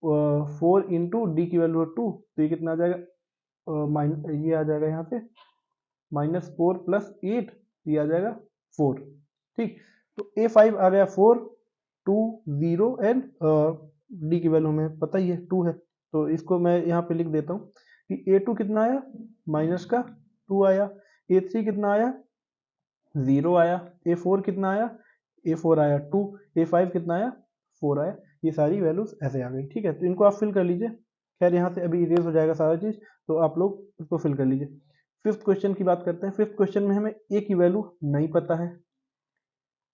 S1: 4 × D की वैल्यू है 2, तो ये कितना आ जाएगा, ये आ जाएगा यहाँ पे -4 + 8, ये आ जाएगा 4। ठीक, तो A5 आ गया 4, 2 0 एंड D की वैल्यू हमें पता ही है 2 है, तो इसको मैं यहाँ पे लिख देता हूँ कि A2 कितना आया -2 आया, A3 कितना आया 0 आया, A4 कितना आया, A4 आया 2, A5 कितना आया 4 आया। ये सारी वैल्यूज ऐसे आ गई। ठीक है, तो इनको आप फिल कर लीजिए। खैर यहाँ से अभी इरेज हो जाएगा सारा चीज, तो आप लोग इसको फिल कर लीजिए। फिफ्थ क्वेश्चन की बात करते हैं। फिफ्थ क्वेश्चन में हमें ए की वैल्यू नहीं पता है,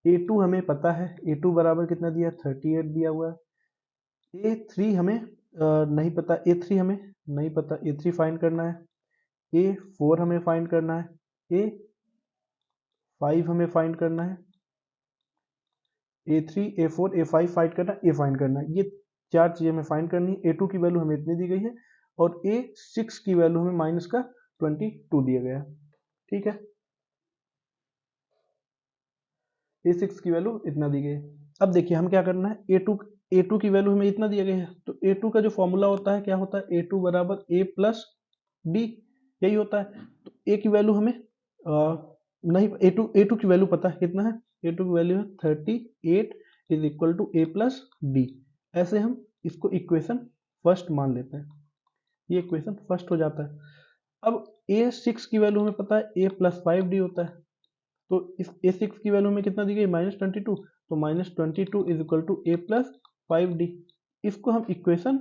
S1: A2 हमें पता है, A2 बराबर कितना दिया, 38 दिया हुआ है। A3 हमें नहीं पता, A3 हमें नहीं पता, A3 फाइंड करना है। A4 हमें फाइंड करना है, A5 हमें फाइंड करना है, A3, A4, A5 फाइंड करना है, A फाइंड करना है। ये चार चीजें हमें फाइंड करनी है। A2 की वैल्यू हमें इतनी दी गई है और A6 की वैल्यू हमें -22 दिया गया है। ठीक है, A6 की वैल्यू इतना दी गई है। अब देखिए हम क्या करना है, A2 की वैल्यू हमें इतना दिया गया है, तो A2 का जो फॉर्मूला होता है क्या होता है, A2 बराबर A + D, यही होता है। तो A की वैल्यू हमें नहीं, A2 की वैल्यू पता है कितना है, A2 की वैल्यू है 38 = A + D। ऐसे हम इसको इक्वेशन फर्स्ट मान लेते हैं, ये इक्वेशन फर्स्ट हो जाता है। अब A6 की वैल्यू हमें पता है A + 5D होता है, तो इस A6 की वैल्यू में कितना दी गई, -22, तो -22 = A + 5D। इसको हम इक्वेशन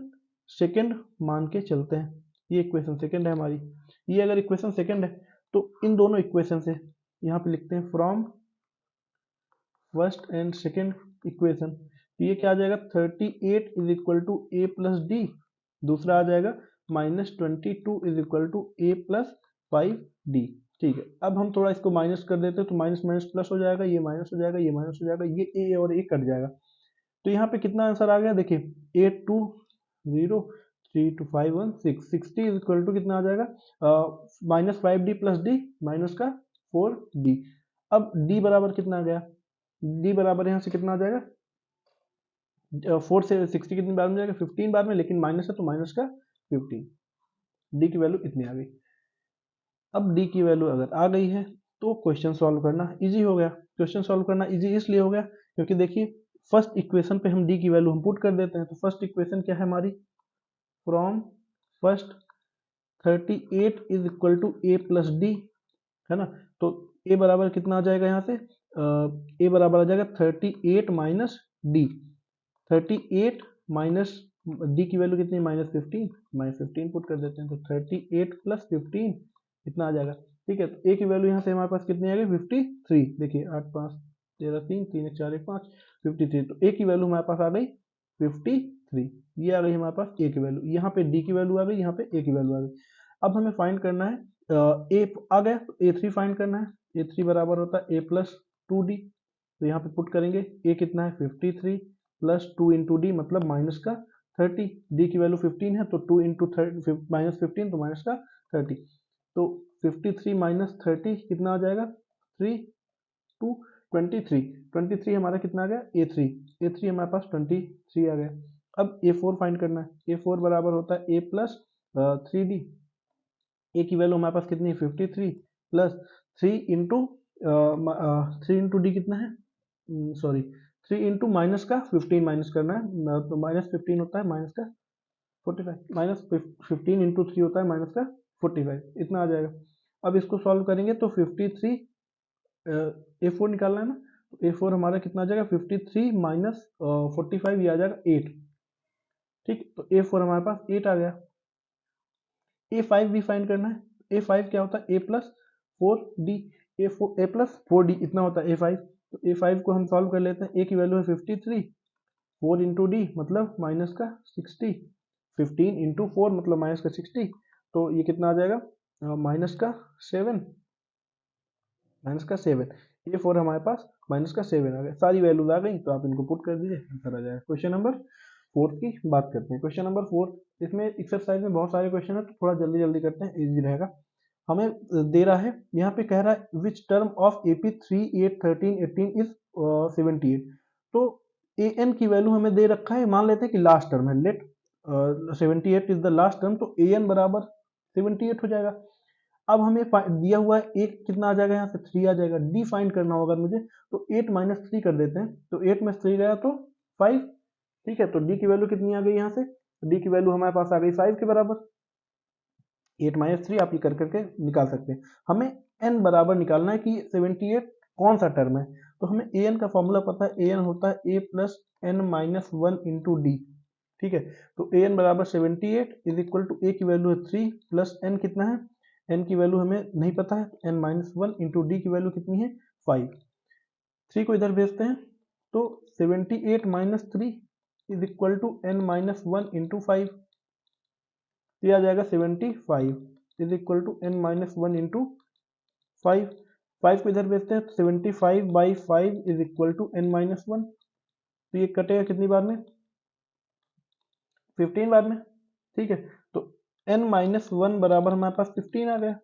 S1: सेकेंड मान के चलते हैं, ये इक्वेशन सेकेंड है हमारी। ये अगर इक्वेशन सेकेंड है तो इन दोनों इक्वेशन से यहाँ पे लिखते हैं from first and second equation, तो ये क्या आ जाएगा, 38 = A + D, दूसरा आ जाएगा -22 = A + 5D। ठीक है, अब हम थोड़ा इसको माइनस कर देते हैं तो माइनस माइनस प्लस हो जाएगा, ये माइनस हो जाएगा, ये माइनस हो जाएगा, ये ए और ए कट जाएगा। तो यहाँ पे कितना आंसर आ गया, देखिए 8 2 0 3 2 5 1 6, 60 = कितना आ जाएगा, -5D + D -4D। अब D बराबर कितना आ गया, D बराबर यहाँ से कितना आ जाएगा, 4 से 60 कितनी बार में जाएगा, 15 बार में, लेकिन माइनस है तो माइनस का 15। D की वैल्यू इतनी आ गई। अब D की वैल्यू अगर आ गई है तो क्वेश्चन सॉल्व करना इजी हो गया। क्वेश्चन सॉल्व करना इजी इसलिए हो गया क्योंकि देखिए फर्स्ट इक्वेशन पे हम डी की वैल्यू हम पुट कर देते हैं। तो फर्स्ट इक्वेशन क्या है हमारी, from first 38 is equal to A plus d, है ना। तो ए बराबर कितना आ जाएगा यहाँ से, ए बराबर आ जाएगा 38 माइनस डी। 38 माइनस डी की वैल्यू कितनी, -15, -15 पुट कर देते हैं। तो 38 प्लस 15 इतना आ जाएगा। ठीक है, तो ए की वैल्यू यहाँ से हमारे पास कितनी आ गई, 53। देखिए 8 5 13 3 3 1 4 1 5 53। तो ए की वैल्यू हमारे पास आ गई 53। ये आ गई हमारे पास ए की वैल्यू, यहाँ पे डी की वैल्यू आ गई, यहाँ पे ए की वैल्यू आ गई। अब हमें फाइंड करना है, ए आ गया तो A3 फाइंड करना है। A3 बराबर होता है A प्लस 2D। तो यहाँ पे पुट करेंगे, ए कितना है 53 प्लस 2 इंटू डी मतलब माइनस का 30। डी की वैल्यू 15 है तो 2 इंटू -15 तो माइनस का 30। तो 53 माइनस 30 कितना आ जाएगा, 3 2 23। 23 हमारा कितना आ गया, A3। A3 हमारे पास 23 आ गया। अब A4 फाइंड करना है। A4 बराबर होता है A प्लस 3D। ए की वैल्यू हमारे पास कितनी है 53 प्लस 3 इंटू 3 इंटू डी कितना है, सॉरी 3 इंटू माइनस का 15 माइनस करना है तो -15 होता है माइनस का 45, -15 इंटू 3 होता है माइनस का 45, इतना आ जाएगा। अब इसको सॉल्व करेंगे तो 53 A4 निकालना है ना, तो A4 हमारा कितना आ जाएगा 53 माइनस 45 ये आ जाएगा 8। ठीक, तो A4 हमारे पास 8 आ गया। A5 भी फाइंड करना है। A5 क्या होता है, A plus 4D। A plus 4D इतना होता है A5। तो A5 को हम सॉल्व कर लेते हैं। A की वैल्यू है 53, 4 इंटू डी मतलब माइनस का 60, 15 इंटू 4 मतलब माइनस का 60। तो ये कितना आ जाएगा, माइनस का 7, माइनस का 7। A4 हमारे पास माइनस का 7 आ गया। सारी वैल्यूज आ गई तो आप इनको पुट कर दीजिए, आंसर आ जाएगा। क्वेश्चन नंबर 4 की बात करते हैं। क्वेश्चन नंबर 4, इसमें एक्सरसाइज में बहुत सारे क्वेश्चन है तो थोड़ा जल्दी जल्दी करते हैं, इजी रहेगा। हमें दे रहा है, यहाँ पे कह रहा है which term of AP 3 8 13 18 is 78। तो an की वैल्यू हमें दे रखा है, मान लेते हैं कि लास्ट टर्म है, let 78 is the last term. तो an बराबर 78 हो जाएगा। अब हमें दिया हुआ है एक कितना आ जाएगा, यहाँ से 3 आ जाएगा। डी फाइंड करना होगा मुझे, तो 8 माइनस 3 कर देते हैं। तो 8 में 3 गया तो 5। ठीक है, तो डी की वैल्यू कितनी आ गई यहाँ से, डी की वैल्यू हमारे पास आ गई 5 के बराबर। 8 माइनस 3 आप ये कर करके निकाल सकते हैं। हमें एन बराबर निकालना है कि 78 कौन सा टर्म है। तो हमें ए एन का फॉर्मूला पता है, ए एन होता है ए plus N minus 1 into d. ठीक है, तो ए एन बराबर 78 इज इक्वल टू ए की वैल्यू है 3 प्लस एन कितना है, एन की वैल्यू हमें नहीं पता है, एन माइनस 1 इंटू डी की वैल्यू कितनी है 5। 3 को इधर भेजते हैं तो 78 minus 3 is equal to n minus 1 into 5। ये आ जाएगा 75 is equal to n minus 1 into 5। 5 को इधर भेजते हैं तो 75/5 is equal to n minus 1। तो ये कटेगा कितनी बार में, 15 बार में। ठीक है, तो n माइनस 1 बराबर हमारे पास 15 आ गया।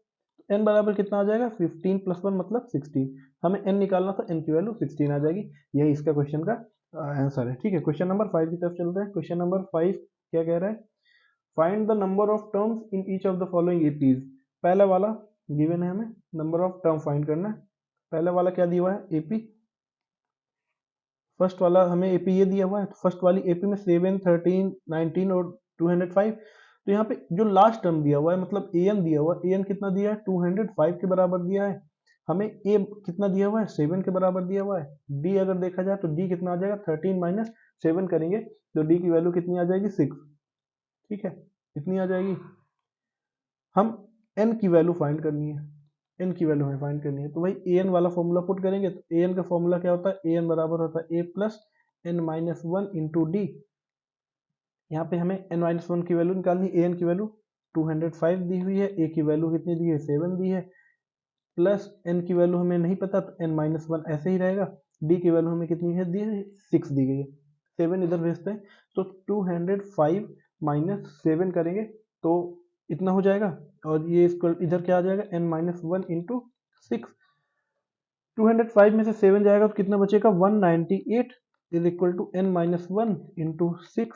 S1: n बराबर कितना आ जाएगा, 15 प्लस 1 मतलब 16। हमें n निकालना था, n की वैल्यू 16 आ जाएगी। यही इसका क्वेश्चन का आंसर है। ठीक है, क्वेश्चन नंबर 5 की तरफ चलते हैं। क्वेश्चन नंबर 5 क्या कह रहा है, find the number of terms in each of the following APs. पहला वाला गिवन है, हमें नंबर ऑफ टर्म फाइंड करना है। पहला वाला क्या दिया हुआ है, एपी। फर्स्ट वाला हमें एपी ये दिया हुआ है, तो फर्स्ट वाली एपी में 7 13 19 और 205। तो यहाँ पे जो लास्ट टर्म दिया हुआ है मतलब ए एन दिया हुआ है, ए एन कितना दिया है 205 के बराबर दिया है। हमें ए कितना दिया हुआ है 7 के बराबर दिया हुआ है। डी अगर देखा जाए तो डी कितना आ जाएगा 13 माइनस 7 करेंगे तो डी की वैल्यू कितनी आ जाएगी 6। ठीक है, इतनी आ जाएगी। हम एन की वैल्यू फाइंड करनी है, एन की वैल्यू हमें फाइंड करनी है। तो भाई ए एन वाला फॉर्मूला पुट करेंगे तो ए एन का फॉर्मूला क्या होता है, ए एन बराबर होता है ए plus N minus 1 into d. यहाँ पे हमें एन माइनस 1 की वैल्यू निकालनी, ए एन की वैल्यू 205 दी हुई है, ए की वैल्यू कितनी दी है 7 दी है, प्लस एन की वैल्यू हमें नहीं पता तो एन माइनस 1 ऐसे ही रहेगा। डी की वैल्यू हमें कितनी है दी है 6 दी गई है। 7 इधर भेजते हैं तो 205 माइनस 7 करेंगे तो इतना हो जाएगा। और ये इसको इधर क्या आ जाएगा एन माइनस 1 इंटू 6। 205 में से 7 जाएगा तो कितना बचेगा 198 is equal to n minus 1 into 6।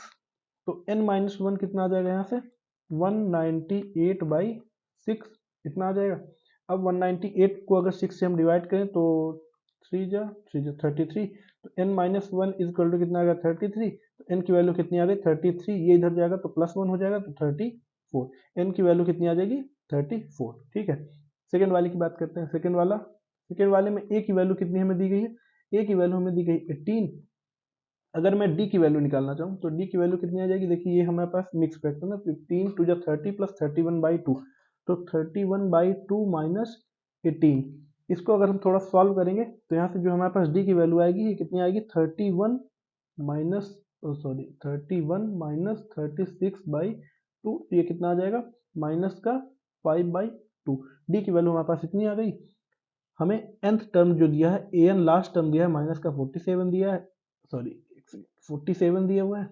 S1: तो n माइनस 1 कितना आ जाएगा यहाँ से 198/6 इतना आ जाएगा। अब 198 को अगर 6 से हम डिवाइड करें तो 33, तो n minus one is equal to कितना आ गया 33, तो n की वैल्यू कितनी आ गई 33, ये इधर जाएगा तो प्लस वन हो जाएगा तो 34, n की वैल्यू कितनी आ जाएगी 34। ठीक है, सेकेंड वाले की बात करते हैं। सेकेंड वाले में a की वैल्यू कितनी हमें दी गई है, a की वैल्यू हमें दी गई 18। अगर मैं d की वैल्यू निकालना चाहूँ तो d की वैल्यू कितनी आ जाएगी, देखिए ये हमारे पास मिक्स फैक्टर ना, 15 टू जा 30 प्लस 31/2, तो 31/2 माइनस 18। इसको अगर हम थोड़ा सॉल्व करेंगे तो यहाँ से जो हमारे पास d की वैल्यू आएगी ये कितनी आएगी 31 माइनस 36/2, ये कितना आ जाएगा माइनस का 5/2। d की वैल्यू हमारे पास इतनी आ गई। हमें nth टर्म जो दिया है an लास्ट टर्म दिया है माइनस का 47 दिया है, 47 दिया हुआ है,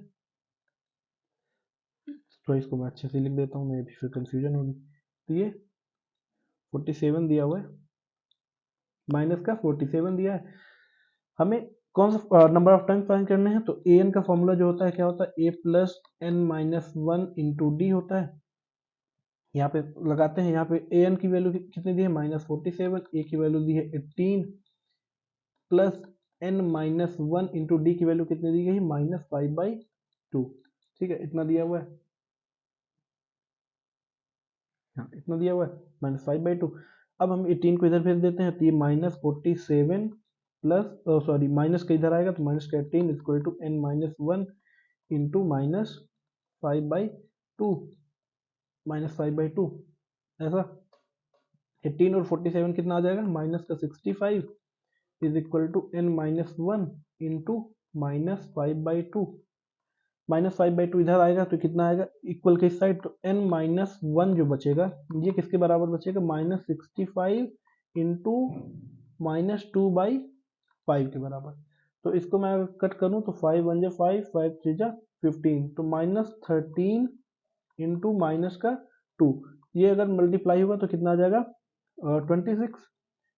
S1: तो इसको मैं अच्छे से लिख देता हूँ, मैं फिर कंफ्यूजन होगी। तो ये 47 दिया हुआ है, माइनस का 47 दिया है। हमें कौन सा नंबर ऑफ टाइम फाइंड करने हैं, तो ए एन का फॉर्मूला जो होता है क्या होता है, ए plus N minus one into d होता है। यहाँ पे लगाते हैं, यहाँ पे ए एन की वैल्यू कितनी दी है -47, ए की वैल्यू दी है 18 plus N minus one into d की वैल्यू कितनी दी गई है -5/2। ठीक है, इतना दिया हुआ है, हाँ इतना दिया हुआ है -5/2। अब हम 18 को इधर भेज देते हैं तो ये -47 प्लस माइनस का इधर आएगा तो माइनस का 18 equal to n minus one into -5/2, -5/2 ऐसा। 18 और 47 कितना आ जाएगा, माइनस का 65 is equal to n minus one into -5/2। -5/2 इधर आएगा तो कितना आएगा इक्वल के इस साइड, तो n माइनस वन जो बचेगा ये किसके बराबर बचेगा -65 इंटू -2/5 के बराबर। तो इसको मैं कट करूं तो 5 1 जा 5, 5 3 जा 15, तो -13 इंटू माइनस का 2, ये अगर मल्टीप्लाई होगा तो कितना आ जाएगा 26।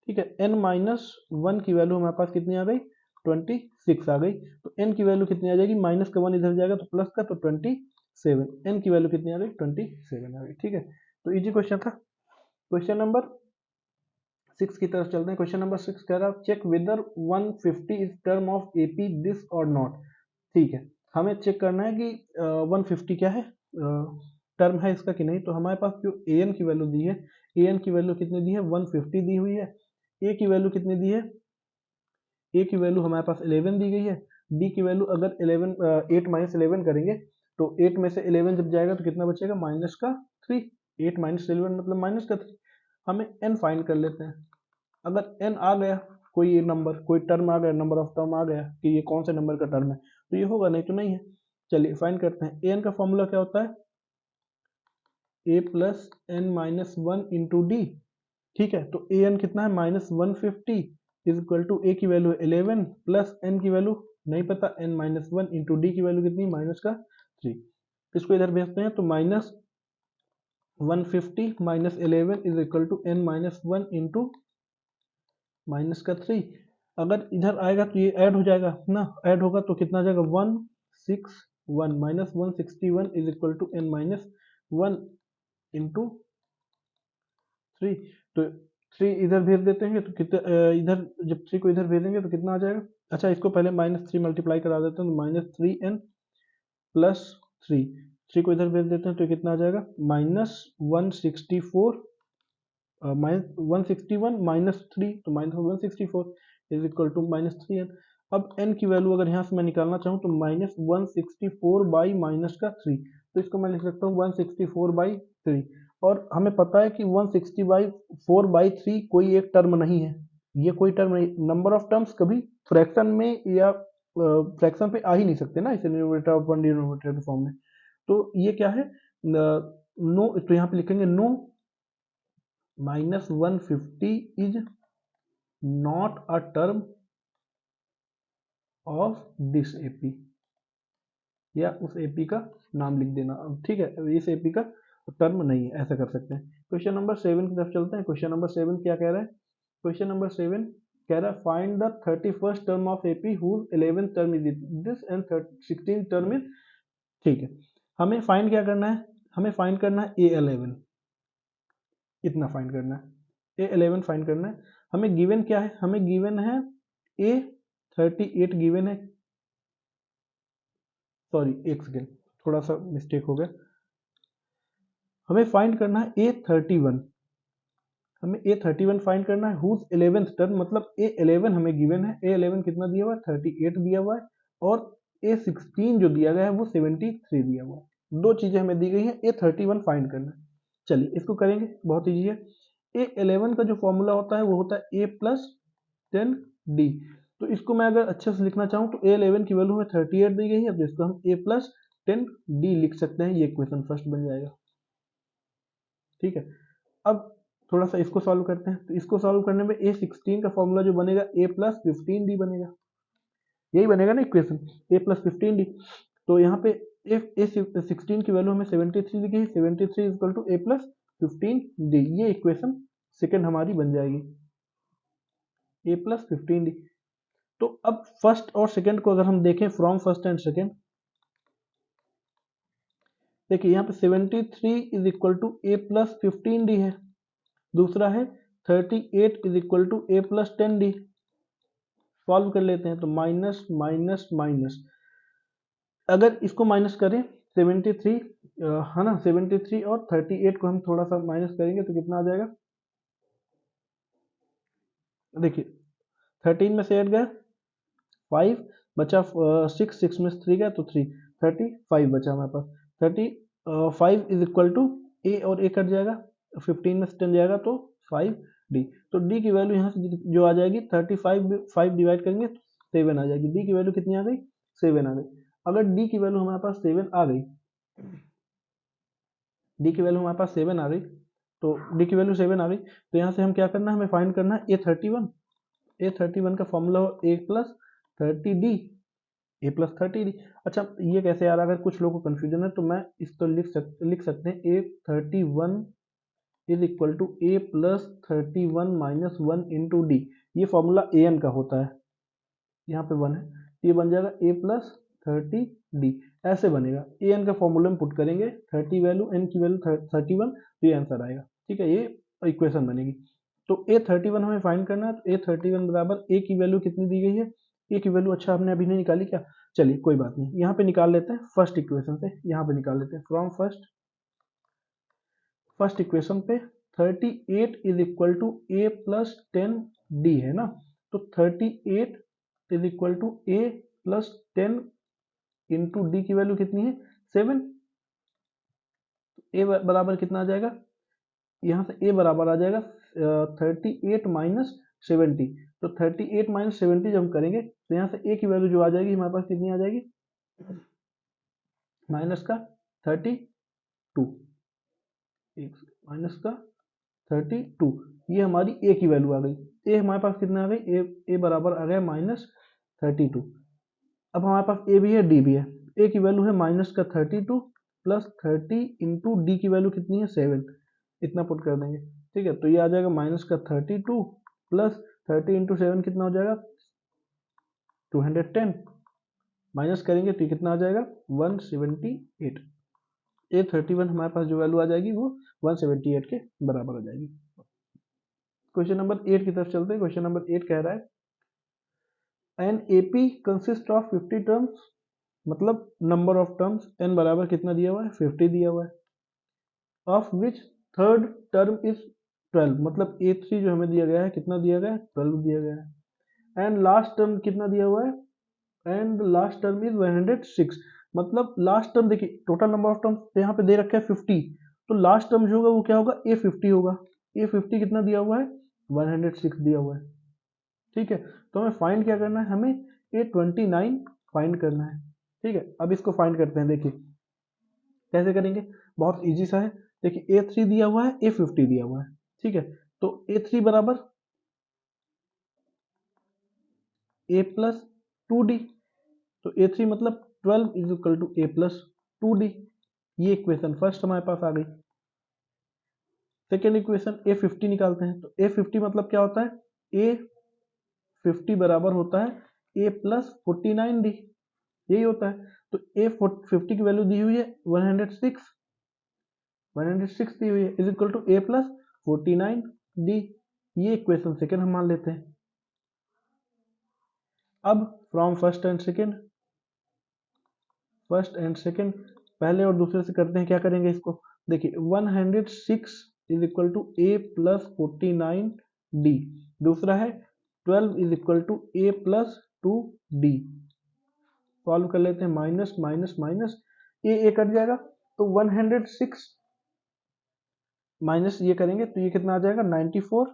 S1: ठीक है, n माइनस वन की वैल्यू हमारे पास कितनी आ गई 26 आ गई, तो n की वैल्यू कितनी आ जाएगी, माइनस का वन इधर जाएगा तो प्लस का, तो 27, n की वैल्यू कितनी आ गई 27 आ गई। ठीक है, तो इजी क्वेश्चन था। क्वेश्चन नंबर 6 की तरफ चलते हैं। क्वेश्चन नंबर 6 कह रहा है check whether 150 is term of AP this और नॉट। ठीक है, हमें चेक करना है कि 150 क्या है, टर्म है इसका कि नहीं। तो हमारे पास जो ए एन की वैल्यू दी है, ए एन की वैल्यू कितनी दी है 150 दी हुई है, ए की वैल्यू कितनी दी है, ए की वैल्यू हमारे पास 11 दी गई है, डी की वैल्यू अगर 8 माइनस 11 करेंगे तो 8 में से 11 जब जाएगा तो कितना बचेगा माइनस का 3, 8 माइनस 11 मतलब माइनस का 3। हमें n फाइंड कर लेते हैं। अगर n आ गया, कोई नंबर, कोई टर्म आ गया, नंबर ऑफ टर्म आ गया कि ये कौन से नंबर का टर्म है, तो ये होगा, नहीं तो नहीं है। चलिए फाइंड करते हैं। एन का फॉर्मूला क्या होता है, ए plus N minus one into d. ठीक है, तो ए एन कितना है -150 इज इक्वल टू ए की वैल्यू 11 प्लस एन की वैल्यू नहीं पता, n minus one into d की वैल्यू कितनी माइनस का 3। इसको इधर भेजते हैं तो -150 minus 11 is equal to n minus one into minus का 3। अगर इधर आएगा तो ये ऐड हो जाएगा ना, ऐड होगा तो कितना आ जाएगा 161 minus 161 is equal to n minus one into 3। तो 3 इधर भेज देते हैं तो कितना इधर जब 3 को इधर भेजेंगे तो कितना आ जाएगा, अच्छा इसको पहले -3 मल्टीप्लाई करा देते हैं तो -3n प्लस 3, 3 को इधर भेज देते हैं तो कितना आ जाएगा -164 -161 -3, तो -164 इज इक्वल टू -3n। अब n की वैल्यू अगर यहाँ से मैं निकालना चाहूँ तो -164 बाई माइनस का 3, तो इसको मैं लिख सकता हूँ 164/3। और हमें पता है कि 160/4/3 कोई एक टर्म नहीं है, ये कोई टर्म नहीं, नंबर ऑफ टर्म्स कभी फ्रैक्शन में या फ्रैक्शन पे आ ही नहीं सकते ना, इसे न्यूमरेटर ऑफ वन डिनोमिनेटर के फॉर्म में। तो ये क्या है, नो, तो यहाँ पे लिखेंगे no -150 is not a term of this AP, या उस एपी का नाम लिख देना। ठीक है, इस एपी का टर्म नहीं है, ऐसा कर सकते हैं। क्वेश्चन नंबर 7 की तरफ चलते हैं। क्वेश्चन नंबर 7 क्या कह रहा है, क्वेश्चन नंबर 7 कह रहा है find the 31st term of AP whose 11th term is this and 16th term is. ठीक है, हमें फाइंड क्या करना है, हमें फाइंड करना है A11, इतना फाइंड करना है। A11 फाइंड करना है। हमें गिवन क्या है, हमें गिवन है A38 गिवन है, सॉरी एक सेकेंड थोड़ा सा मिस्टेक हो गया, हमें फाइंड करना है A31, हमें A31 फाइंड करना है हुज 11th टर्म, मतलब A11 हमें गिवन है, A11 कितना दिया हुआ है 38 दिया हुआ है, और A16 जो दिया गया है वो 73 दिया हुआ है। दो चीजें हमें दी गई है, A31 फाइंड करना है। चलिए इसको करेंगे, बहुत ईजी है। A11 का जो फॉर्मूला होता है वो होता है A+10D। तो इसको मैं अगर अच्छे से लिखना चाहूँ तो A11 की वैल्यू में 38 दी गई है, तो इसको हम A+10D लिख सकते हैं। ये इक्वेशन फर्स्ट बन जाएगा, ठीक है। अब थोड़ा सा इसको सॉल्व करते हैं, तो इसको सॉल्व करने में A16 का फॉर्मूला जो बनेगा A+15D बनेगा, यही बनेगा ना इक्वेशन, A+15D। तो यहाँ पे A16 की वैल्यू हमें 73 दी गई, 73 इक्वल टू A+15D, ये इक्वेशन सेकेंड हमारी बन जाएगी, A+15D। तो अब फर्स्ट और सेकेंड को अगर हम देखें फ्रॉम फर्स्ट एंड सेकेंड, देखिए यहाँ पे 73 इज इक्वल टू A+15D है, दूसरा है 38 is equal to A+10D। Solve कर लेते हैं, तो माइनस माइनस माइनस, अगर इसको माइनस करें 73 है ना, 73 और 38 को हम थोड़ा सा माइनस करेंगे तो कितना आ जाएगा, देखिए 13 में से 8 गया 5 बचा, 6 में से 3 गया तो 3, 35 बचा हमारे पास। 35 इज इक्वल टू ए और ए कट जाएगा, 15 में से 10 जाएगा तो 5D। तो डी की वैल्यू यहाँ से जो आ जाएगी 35, 5 डिवाइड करेंगे तो 7 आ जाएगी। डी की वैल्यू कितनी आ गई, 7 आ गई। अगर डी की वैल्यू हमारे पास 7 आ गई, डी की वैल्यू हमारे पास 7 आ गई, तो डी की वैल्यू 7 आ गई, तो यहाँ से हम क्या करना है, हमें फाइंड करना है A31। A31 का फॉर्मूला हो A+30D, A+30D। अच्छा ये कैसे यार, अगर कुछ लोगों को कंफ्यूजन है तो मैं इस तो लिख सकते हैं A31 is equal to A+31 minus 1 into d. ये फॉर्मूला AN का होता है, यहाँ पे 1 है, ये बन जाएगा A+30D, ऐसे बनेगा। AN का फॉर्मूला में पुट करेंगे 30 वैल्यू, N की वैल्यू 31, तो ये आंसर आएगा, ठीक है, ये इक्वेशन बनेगी। तो A31 हमें फाइंड करना है, तो A31 बराबर A की वैल्यू कितनी दी गई है, A की वैल्यू अच्छा हमने अभी नहीं निकाली क्या, चलिए कोई बात नहीं, यहाँ पे निकाल लेते हैं फर्स्ट इक्वेशन से, यहाँ पे निकाल लेते हैं फ्रॉम फर्स्ट इक्वेशन पे 38 इज इक्वल टू A+10D है ना, तो 38 is equal to A+10 into d की वैल्यू कितनी है 7, ए बराबर कितना आ जाएगा, यहाँ से ए बराबर आ जाएगा 38 माइनस 70। तो 38 माइनस 70 जब हम करेंगे तो यहाँ से ए की वैल्यू जो आ जाएगी हमारे पास कितनी आ जाएगी, माइनस का 32, माइनस का 32, ये हमारी ए की वैल्यू आ गई। ए हमारे पास कितना आ गई, ए बराबर आ गया -32। अब हमारे पास ए भी है डी भी है, ए की वैल्यू है -32 प्लस 30 इंटू डी की वैल्यू कितनी है 7, इतना पुट कर देंगे, ठीक है। तो ये आ जाएगा -32 प्लस 30 इंटू 7 कितना हो जाएगा 210, माइनस करेंगे तो कितना आ जाएगा 178। A31 हमारे पास जो वैल्यू आ जाएगी वो 178 के बराबर आ जाएगी। क्वेश्चन नंबर 8 की तरफ चलते हैं। क्वेश्चन नंबर 8 कह रहा है an AP consist of 50 terms, मतलब नंबर ऑफ टर्म्स n बराबर कितना दिया हुआ है 50 दिया हुआ है, of which third term is 12, मतलब A3 जो हमें दिया गया है कितना दिया गया है 12 दिया गया है, एंड लास्ट टर्म कितना दिया हुआ है, एंड लास्ट टर्म इज 106, मतलब लास्ट टर्म देखिए टोटल नंबर ऑफ टर्म्स यहाँ पे दे रखा है 50, तो लास्ट टर्म जो होगा वो क्या होगा A50 होगा, A50 कितना दिया हुआ है 106 दिया हुआ है, ठीक है। तो हमें फाइंड क्या करना है, हमें A29 फाइंड करना है, ठीक है। अब इसको फाइंड करते हैं, देखिए कैसे करेंगे, बहुत इजी सा है। देखिए A3 दिया हुआ है A50 दिया हुआ है, ठीक है। तो A3 बराबर A+2D, तो A3 मतलब 12 इज इक्वल टू A+2D, ये इक्वेशन फर्स्ट हमारे पास आ गई। सेकेंड इक्वेशन A50 निकालते हैं, तो A50 मतलब क्या होता है, A50 बराबर होता है A+49D, यही होता है। तो A50 की वैल्यू दी हुई है 106 दी हुई है, इज इक्वल टू A+49D। ये इक्वेशन सेकेंड हम मान लेते हैं। अब फ्रॉम फर्स्ट एंड सेकेंड पहले और दूसरे से करते हैं, क्या करेंगे इसको, देखिए 106 is equal to A plus 49 d, दूसरा है 12 is equal to A plus 2 d. Solve कर लेते हैं, minus minus minus a cut जाएगा तो 106 माइनस ये करेंगे तो ये कितना आ जाएगा 94,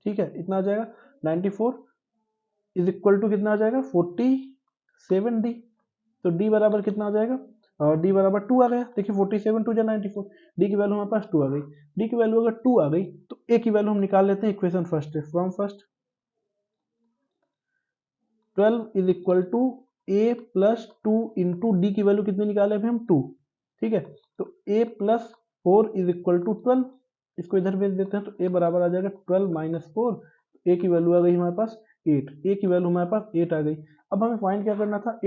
S1: ठीक है इतना आ जाएगा 94 इज इक्वल टू कितना आ जाएगा 47 डी। तो डी बराबर कितना आ जाएगा, और डी बराबर 2 आ गया। देखिए 47 2 जा 94, डी की वैल्यू हमारे पास 2 आ गई। डी की वैल्यू अगर 2 आ गई तो ए की वैल्यू हम निकाल लेते हैं, इक्वेशन फर्स्ट है from first 12 is equal to A plus 2 into d की वैल्यू कितनी निकाले अभी हम 2, ठीक है। तो a plus 4 is equal to 12, इसको इधर भेज देते हैं तो ए बराबर आ जाएगा 12 माइनस 4, ए की वैल्यू आ गई हमारे पास 8, ए की वैल्यू हमारे पास 8 आ गई। अब हमें फाइंड क्या करना था,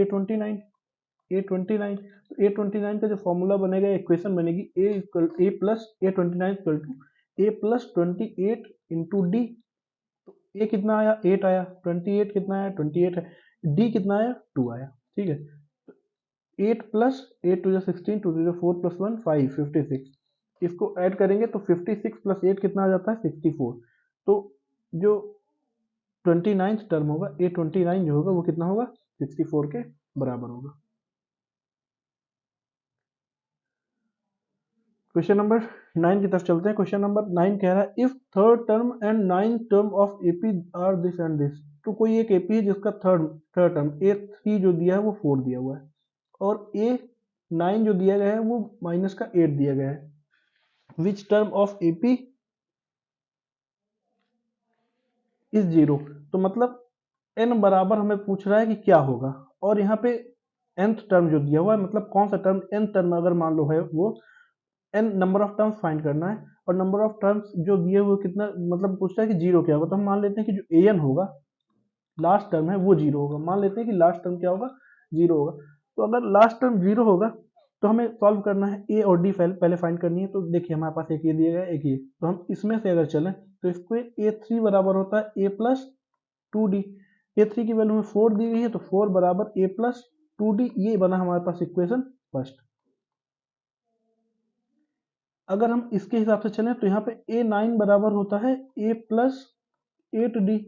S1: A29, तो A29 का जो फॉर्मूला बनेगा, इक्वेशन बनेगी a plus A29 equal to A plus 28 into d. तो ए कितना आया 8 आया, 28 कितना आया 28 है, डी कितना आया 2 आया, ठीक है। 8 प्लस 8 टू 16 टू 4 प्लस 1 5 56, इसको ऐड करेंगे तो 56 प्लस 8 कितना आ जाता है 64। तो जो 29th टर्म होगा A29 जो होगा वो कितना होगा 64 के बराबर होगा। क्वेश्चन नंबर 9 की तरफ चलते हैं। क्वेश्चन नंबर 9 कह रहा है if third term and 9th term of AP are this and this. तो कोई एक एपी है जिसका थर्ड टर्म A3 जो दिया है वो 4 दिया हुआ है, और A9 जो दिया गया है वो माइनस का 8 दिया गया है। Which term of AP is 0। तो मतलब n बराबर हमें पूछ रहा है कि क्या होगा, और यहाँ पे nth टर्म जो दिया हुआ है मतलब कौन सा टर्म n टर्म अगर मान लो है वो n number of terms find करना है, और नंबर ऑफ टर्म्स जो दिए हुए कितना मतलब पूछता है कि जीरो क्या होगा। तो हम मान लेते हैं कि जो an होगा लास्ट टर्म है वो जीरो होगा, मान लेते हैं कि लास्ट टर्म क्या होगा जीरो होगा। तो अगर लास्ट टर्म जीरो होगा तो हमें सॉल्व करना है ए और डी पहले फाइंड करनी है। तो देखिए हमारे पास एक ये दिया गया एक ये, तो हम इसमें से अगर चलें तो इसको A3 बराबर होता है ए प्लस 2d। A3 की वैल्यू में 4 दी गई है तो 4 बराबर ए प्लस 2d, ये बना हमारे पास इक्वेशन फर्स्ट। अगर हम इसके हिसाब से चलें तो यहाँ पे A9 बराबर होता है a प्लस 8d,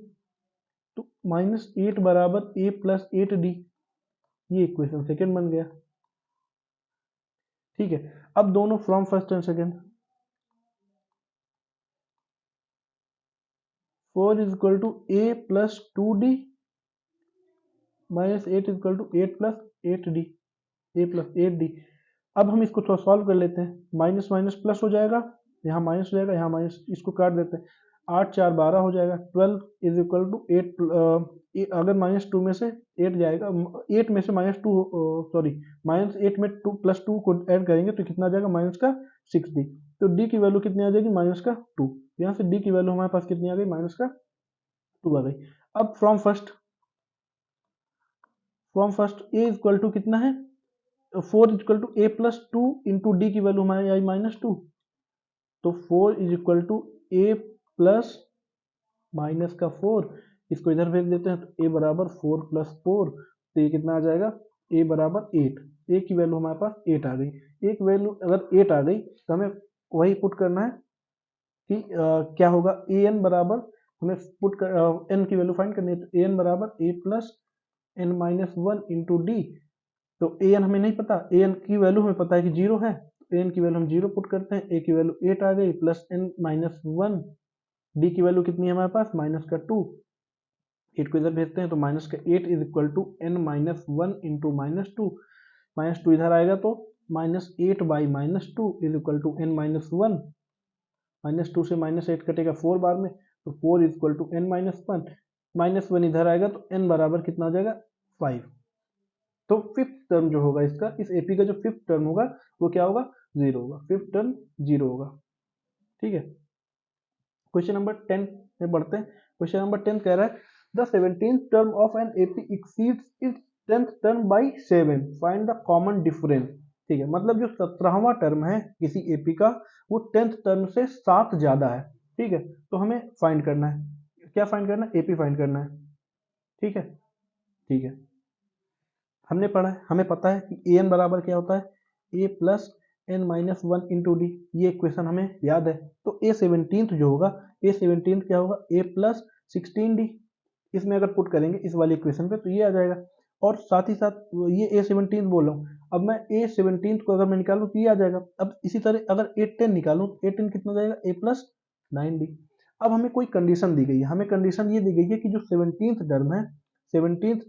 S1: तो -8 बराबर a प्लस 8d, ये इक्वेशन सेकेंड बन गया, ठीक है। अब दोनों from first and second 4 is equal to a plus 2d minus 8 is equal to 8 plus 8d, a plus 8d। अब हम इसको थोड़ा सॉल्व कर लेते हैं, माइनस माइनस प्लस हो जाएगा, यहाँ माइनस हो जाएगा, यहाँ माइनस, इसको काट देते हैं, 8 4 12 हो जाएगा। 12 इज इक्वल टू 8, अगर -2 में से 8 जाएगा, 8 में से -2 सॉरी -8 में 2 प्लस 2 को ऐड करेंगे तो कितना आ जाएगा माइनस का 6d। तो d की वैल्यू कितनी आ जाएगी माइनस का 2, यहाँ से d की वैल्यू हमारे पास कितनी आ गई माइनस का 2 आ गई। अब from first a equal to कितना है 4 is equal to A plus 2 into d की वैल्यू हमारी आई -2, तो 4 is equal to A plus minus का 4, इसको इधर भेज देते हैं तो ए बराबर 4 प्लस 4, तो ये कितना आ जाएगा ए बराबर 8, ए की वैल्यू हमारे पास 8 आ गई। एक वैल्यू अगर 8 आ गई तो हमें वही पुट करना है कि क्या होगा ए एन बराबर, हमें पुट कर एन की वैल्यू फाइंड करनी है, तो ए एन बराबर a plus N minus 1 into d. तो ए एन हमें नहीं पता, ए एन की वैल्यू हमें पता है कि जीरो है, तो ए एन की वैल्यू हम जीरो पुट करते हैं, ए की वैल्यू 8 आ गई प्लस एन माइनस 1, डी की वैल्यू कितनी है हमारे पास माइनस का 2, 8 को इधर भेजते हैं तो माइनस का 8 is equal to n minus 1 into -2 इधर आएगा तो -8 by -2 is equal to n minus 1, -2 से -8 कटेगा 4 बार में, तो 4 is equal to n minus 1 इधर आएगा तो एन बराबर कितना आ जाएगा 5। तो फिफ्थ टर्म जो होगा इसका, इस एपी का जो फिफ्थ टर्म होगा वो क्या होगा 0 होगा, फिफ्थ टर्म 0 होगा, ठीक है। क्वेश्चन नंबर 10 में बढ़ते हैं। क्वेश्चन नंबर 10 कह रहा है the 17th term of an AP exceeds its 10th term by 7, find the common difference. ठीक है, मतलब जो 17वां टर्म है किसी एपी का वो 10th टर्म से 7 ज्यादा है। ठीक है, तो हमें फाइंड करना है, क्या फाइंड करना है, एपी फाइंड करना है। ठीक है, ठीक है, हमने पढ़ा है, हमें पता है कि ए एन बराबर क्या होता है, ए plus N minus one into d, ये इक्वेशन हमें याद है। तो ए सेवनटीन्थ जो होगा, ए सेवनटीन्थ क्या होगा, ए प्लस 16 डी, इसमें अगर पुट करेंगे इस वाली इक्वेशन पे तो ये आ जाएगा। और साथ ही साथ ये ए सेवनटीन बोल रहा हूँ, अब मैं ए सेवनटीन को अगर मैं निकालूं तो ये आ जाएगा। अब इसी तरह अगर ए टेन निकालूं तो ए टेन कितना जाएगा, ए प्लस 9 डी। अब हमें कोई कंडीशन दी गई है, हमें कंडीशन ये दी गई है कि जो सेवनटीन्थ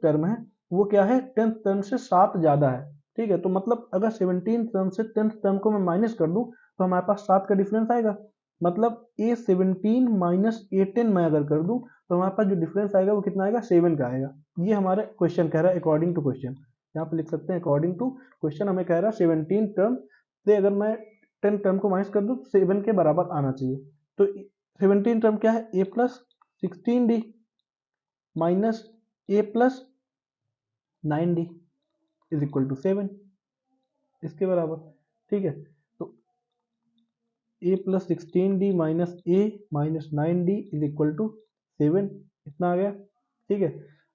S1: टर्म है वो क्या है, 10th टर्म से 7 ज्यादा है। ठीक है, तो मतलब अगर 17 टर्म से 10th टर्म को मैं माइनस कर दूं तो हमारे पास 7 का डिफरेंस आएगा। मतलब a seventeen minus A ten मैं अगर कर दूं तो हमारे पास जो डिफरेंस आएगा वो कितना आएगा, 7 का आएगा। ये हमारे क्वेश्चन कह रहा है अकॉर्डिंग टू क्वेश्चन, यहाँ पे लिख सकते हैं अकॉर्डिंग टू क्वेश्चन हमें कह रहा है 17 टर्म से अगर मैं 10 टर्म को माइनस कर दूं 7 के बराबर आना चाहिए। तो 17 टर्म क्या है, ए plus 16 d minus a plus 9 d is equal to 7, इसके बराबर। ठीक है, तो a plus 16 d minus a minus 9 d is equal to 7, इतना आ गया। ठीक है,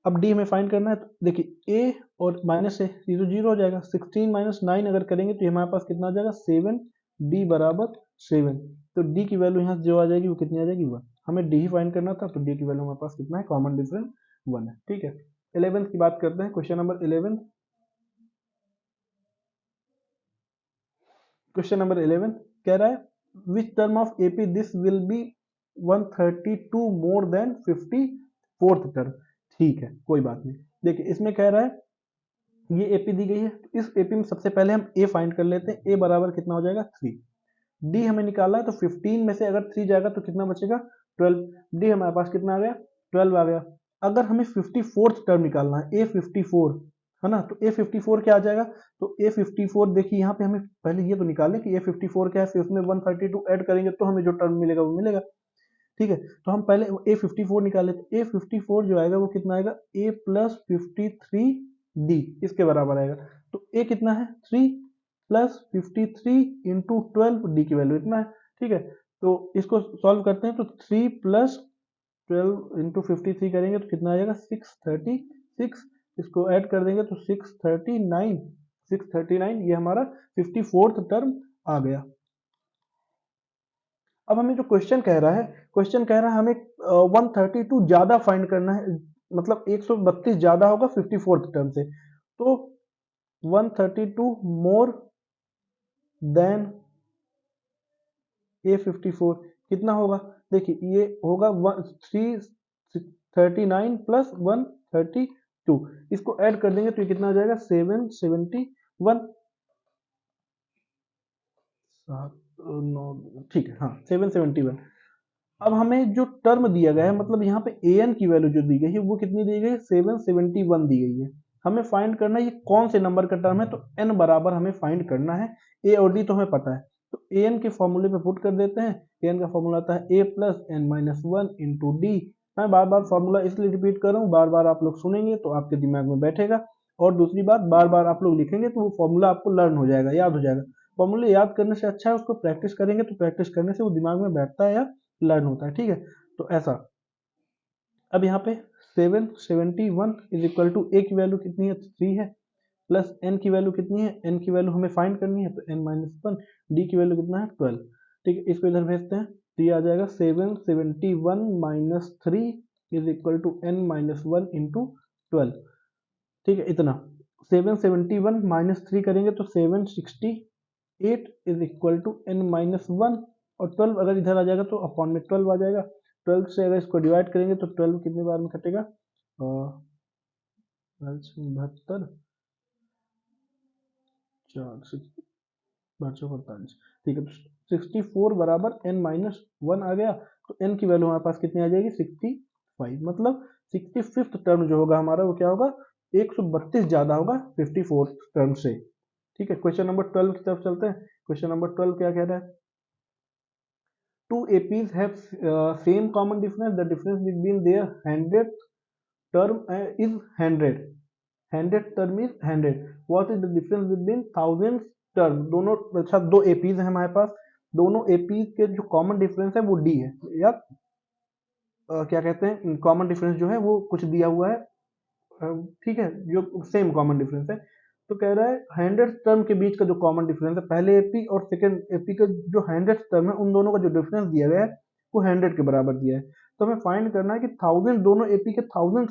S1: अब डी हमें फाइंड करना है, तो देखिए ए और माइनस ए ये तो जीरो हो जाएगा, 16 माइनस 9 अगर करेंगे तो हमारे पास कितना आ जाएगा, 7, डी बराबर 7। तो डी की वैल्यू यहाँ जो आ जाएगी वो कितनी आ जाएगी, 1। हमें डी ही फाइंड करना था, तो डी की वैल्यू हमारे पास कितना है, कॉमन डिफरेंस 1 है। ठीक है, 11th की बात करते हैं, क्वेश्चन नंबर 11। क्वेश्चन नंबर 11 कह रहा है which term of AP this will be 132 more than 54th term. ठीक है, कोई बात नहीं, देखिए इसमें कह रहा है ये एपी दी गई है, तो इस एपी में सबसे पहले हम ए फाइंड कर लेते हैं। ए बराबर कितना हो जाएगा, 3। डी हमें निकाला है, तो 15 में से अगर 3 जाएगा तो कितना बचेगा, 12। डी हमारे पास कितना आ गया, 12 आ गया। अगर हमें 54th टर्म निकालना है, ए 54 है ना, तो ए 54 क्या आ जाएगा, तो ए 54 देखिए यहाँ पे हमें पहले ये तो निकालें कि ए 54 क्या है, फिर उसमें 132 ऐड करेंगे तो हमें जो टर्म मिलेगा वो मिलेगा। ठीक है, तो हम पहले ए 54 निकाले, तो ए 54 जो आएगा वो कितना आएगा, ए प्लस 53 डी, इसके बराबर आएगा। तो ए कितना है, 3 प्लस 53 इंटू 12, डी की वैल्यू इतना है। ठीक है, तो इसको सॉल्व करते हैं, तो 3 प्लस 12 इंटू 53 करेंगे तो कितना आ जाएगा, 636। इसको ऐड कर देंगे तो 639, ये हमारा 54th टर्म आ गया। अब हमें जो क्वेश्चन कह रहा है, क्वेश्चन कह रहा है हमें 132 ज्यादा फाइंड करना है, मतलब 132 ज्यादा होगा 54th टर्म से, तो 132 मोर देन ए 54 कितना होगा, देखिए ये होगा 339 प्लस 132, इसको ऐड कर देंगे तो ये कितना आ जाएगा, 771। ठीक है, हाँ 771। अब हमें जो टर्म दिया गया है, मतलब यहाँ पे ए एन की वैल्यू जो दी गई है वो कितनी दी गई है, 771 दी गई है। हमें फाइंड करना है ये कौन से नंबर का टर्म है, तो एन बराबर हमें फाइंड करना है। ए और डी तो हमें पता है, तो ए एन के फॉर्मूले पे पुट कर देते हैं। ए एन का फॉर्मूला आता है ए plus N minus one into d. मैं बार बार फॉर्मूला इसलिए रिपीट कर रहा हूँ, बार बार आप लोग सुनेंगे तो आपके दिमाग में बैठेगा, और दूसरी बात बार बार आप लोग लिखेंगे तो वो फॉर्मूला आपको लर्न हो जाएगा, याद हो जाएगा। फॉर्मूले याद करने से अच्छा है उसको प्रैक्टिस करेंगे, तो प्रैक्टिस करने से वो दिमाग में बैठता है या लर्न होता है। ठीक है, तो ऐसा। अब यहाँ पे 771 इज इक्वल टू ए की वैल्यू कितनी है, 3 है, प्लस एन की वैल्यू कितनी है, एन की वैल्यू हमें फाइंड करनी है, तो एन माइनस वन, डी की वैल्यू कितना है, 12। ठीक है, इसको इधर भेजते हैं, तो ये आ जाएगा 771 minus 3 is equal to n minus one into 12। ठीक है, इतना 771 माइनस 3 करेंगे तो 768 is equal to n minus one, और 12 अगर इधर आ जाएगा तो अपॉन में 12 आ जाएगा। 12 से अगर इसको डिवाइड करेंगे तो 12 कितने बार में कटेगा, 72, 4 ठीक है, तो 64 बराबर n माइनस वन आ गया। तो n की वैल्यू हमारे पास कितनी आ जाएगी, 65। मतलब 65th टर्म जो होगा हमारा वो क्या होगा, 132 ज्यादा होगा 54th टर्म से। ठीक है, क्वेश्चन नंबर 12 की तरफ चलते हैं। क्वेश्चन नंबर 12 क्या कह रहा है, two APs have same common difference, the difference between their 100th term is 100 term is 100, what is the difference between thousands term दोनों, अच्छा दो एपीज है हमारे पास, दोनों एपीज के जो कॉमन डिफरेंस है वो डी है, या क्या कहते हैं कॉमन डिफरेंस जो है वो कुछ दिया हुआ है, ठीक है, जो सेम कॉमन डिफरेंस है। तो कह रहा है हंड्रेड टर्म के बीच का जो कॉमन डिफरेंस है पहले एपी और सेकंड एपी का जो हंड्रेड टर्म है उन दोनों का जो डिफरेंस दिया गया है वो 100 के बराबर दिया है। तो हमें फाइंड करना है कि 1000 दोनों एपी के 1000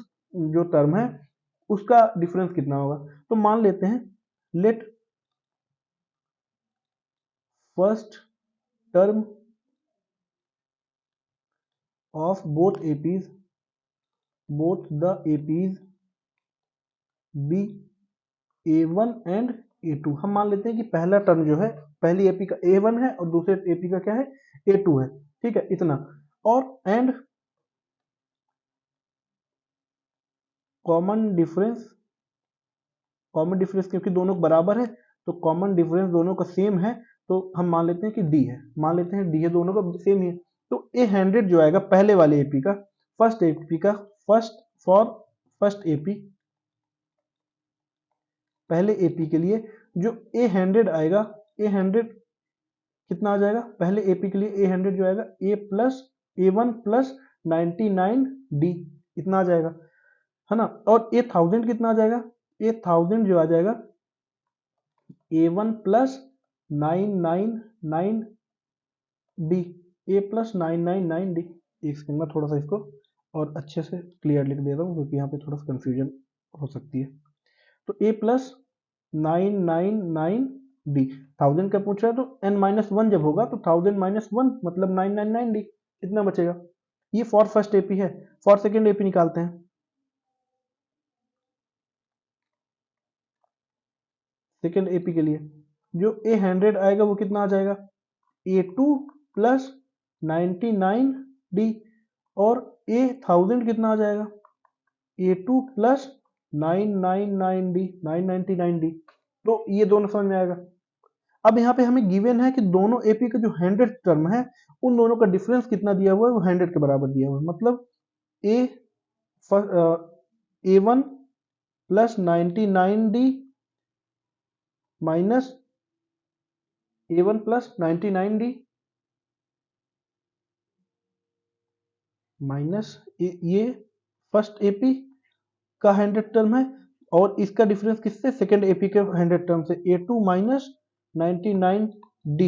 S1: जो टर्म है उसका डिफरेंस कितना होगा। तो मान लेते हैं let first term of both the APs be A1 and A2। हम मान लेते हैं कि पहला टर्म जो है पहली एपी का A1 है और दूसरे एपी का क्या है A2 है, ठीक है इतना। और एंड कॉमन डिफरेंस क्योंकि दोनों बराबर है तो कॉमन डिफरेंस दोनों का सेम है, तो हम मान लेते हैं कि डी है, मान लेते हैं डी है, दोनों का सेम ही है। तो A100 जो आएगा पहले वाले एपी का, फर्स्ट एपी पहले एपी के लिए जो A100 आएगा, A100 कितना आ जाएगा पहले एपी के लिए A100 जो आएगा A1 प्लस 99D इतना आ जाएगा, है ना। और A1000 कितना आ जाएगा, A1000 जो आ जाएगा A1 plus 999D, A plus 999D। एक सेकंड में थोड़ा सा इसको और अच्छे से क्लियर लिख देता हूँ क्योंकि यहाँ पे थोड़ा सा कंफ्यूजन हो सकती है। तो A प्लस 999D, 1000 का पूछ रहा है तो n-1 जब होगा तो 1000-1 मतलब 999D इतना बचेगा। ये फॉर फर्स्ट एपी है। फॉर सेकेंड एपी निकालते हैं। सेकेंड एपी के लिए जो A100 आएगा वो कितना आ जाएगा A2 प्लस 99D और A1000 कितना आ जाएगा A2 प्लस 999D। तो ये दोनों समझ में आएगा। अब यहाँ पे हमें गिवन है कि दोनों एपी का जो 100 टर्म है उन दोनों का डिफरेंस कितना दिया हुआ है वो 100 के बराबर दिया हुआ है। मतलब A1 plus 99D minus A1 plus 99D minus ये फर्स्ट एपी का 100 टर्म है और इसका डिफरेंस किससे सेकंड एपी के 100 टर्म से A2 माइनस 99D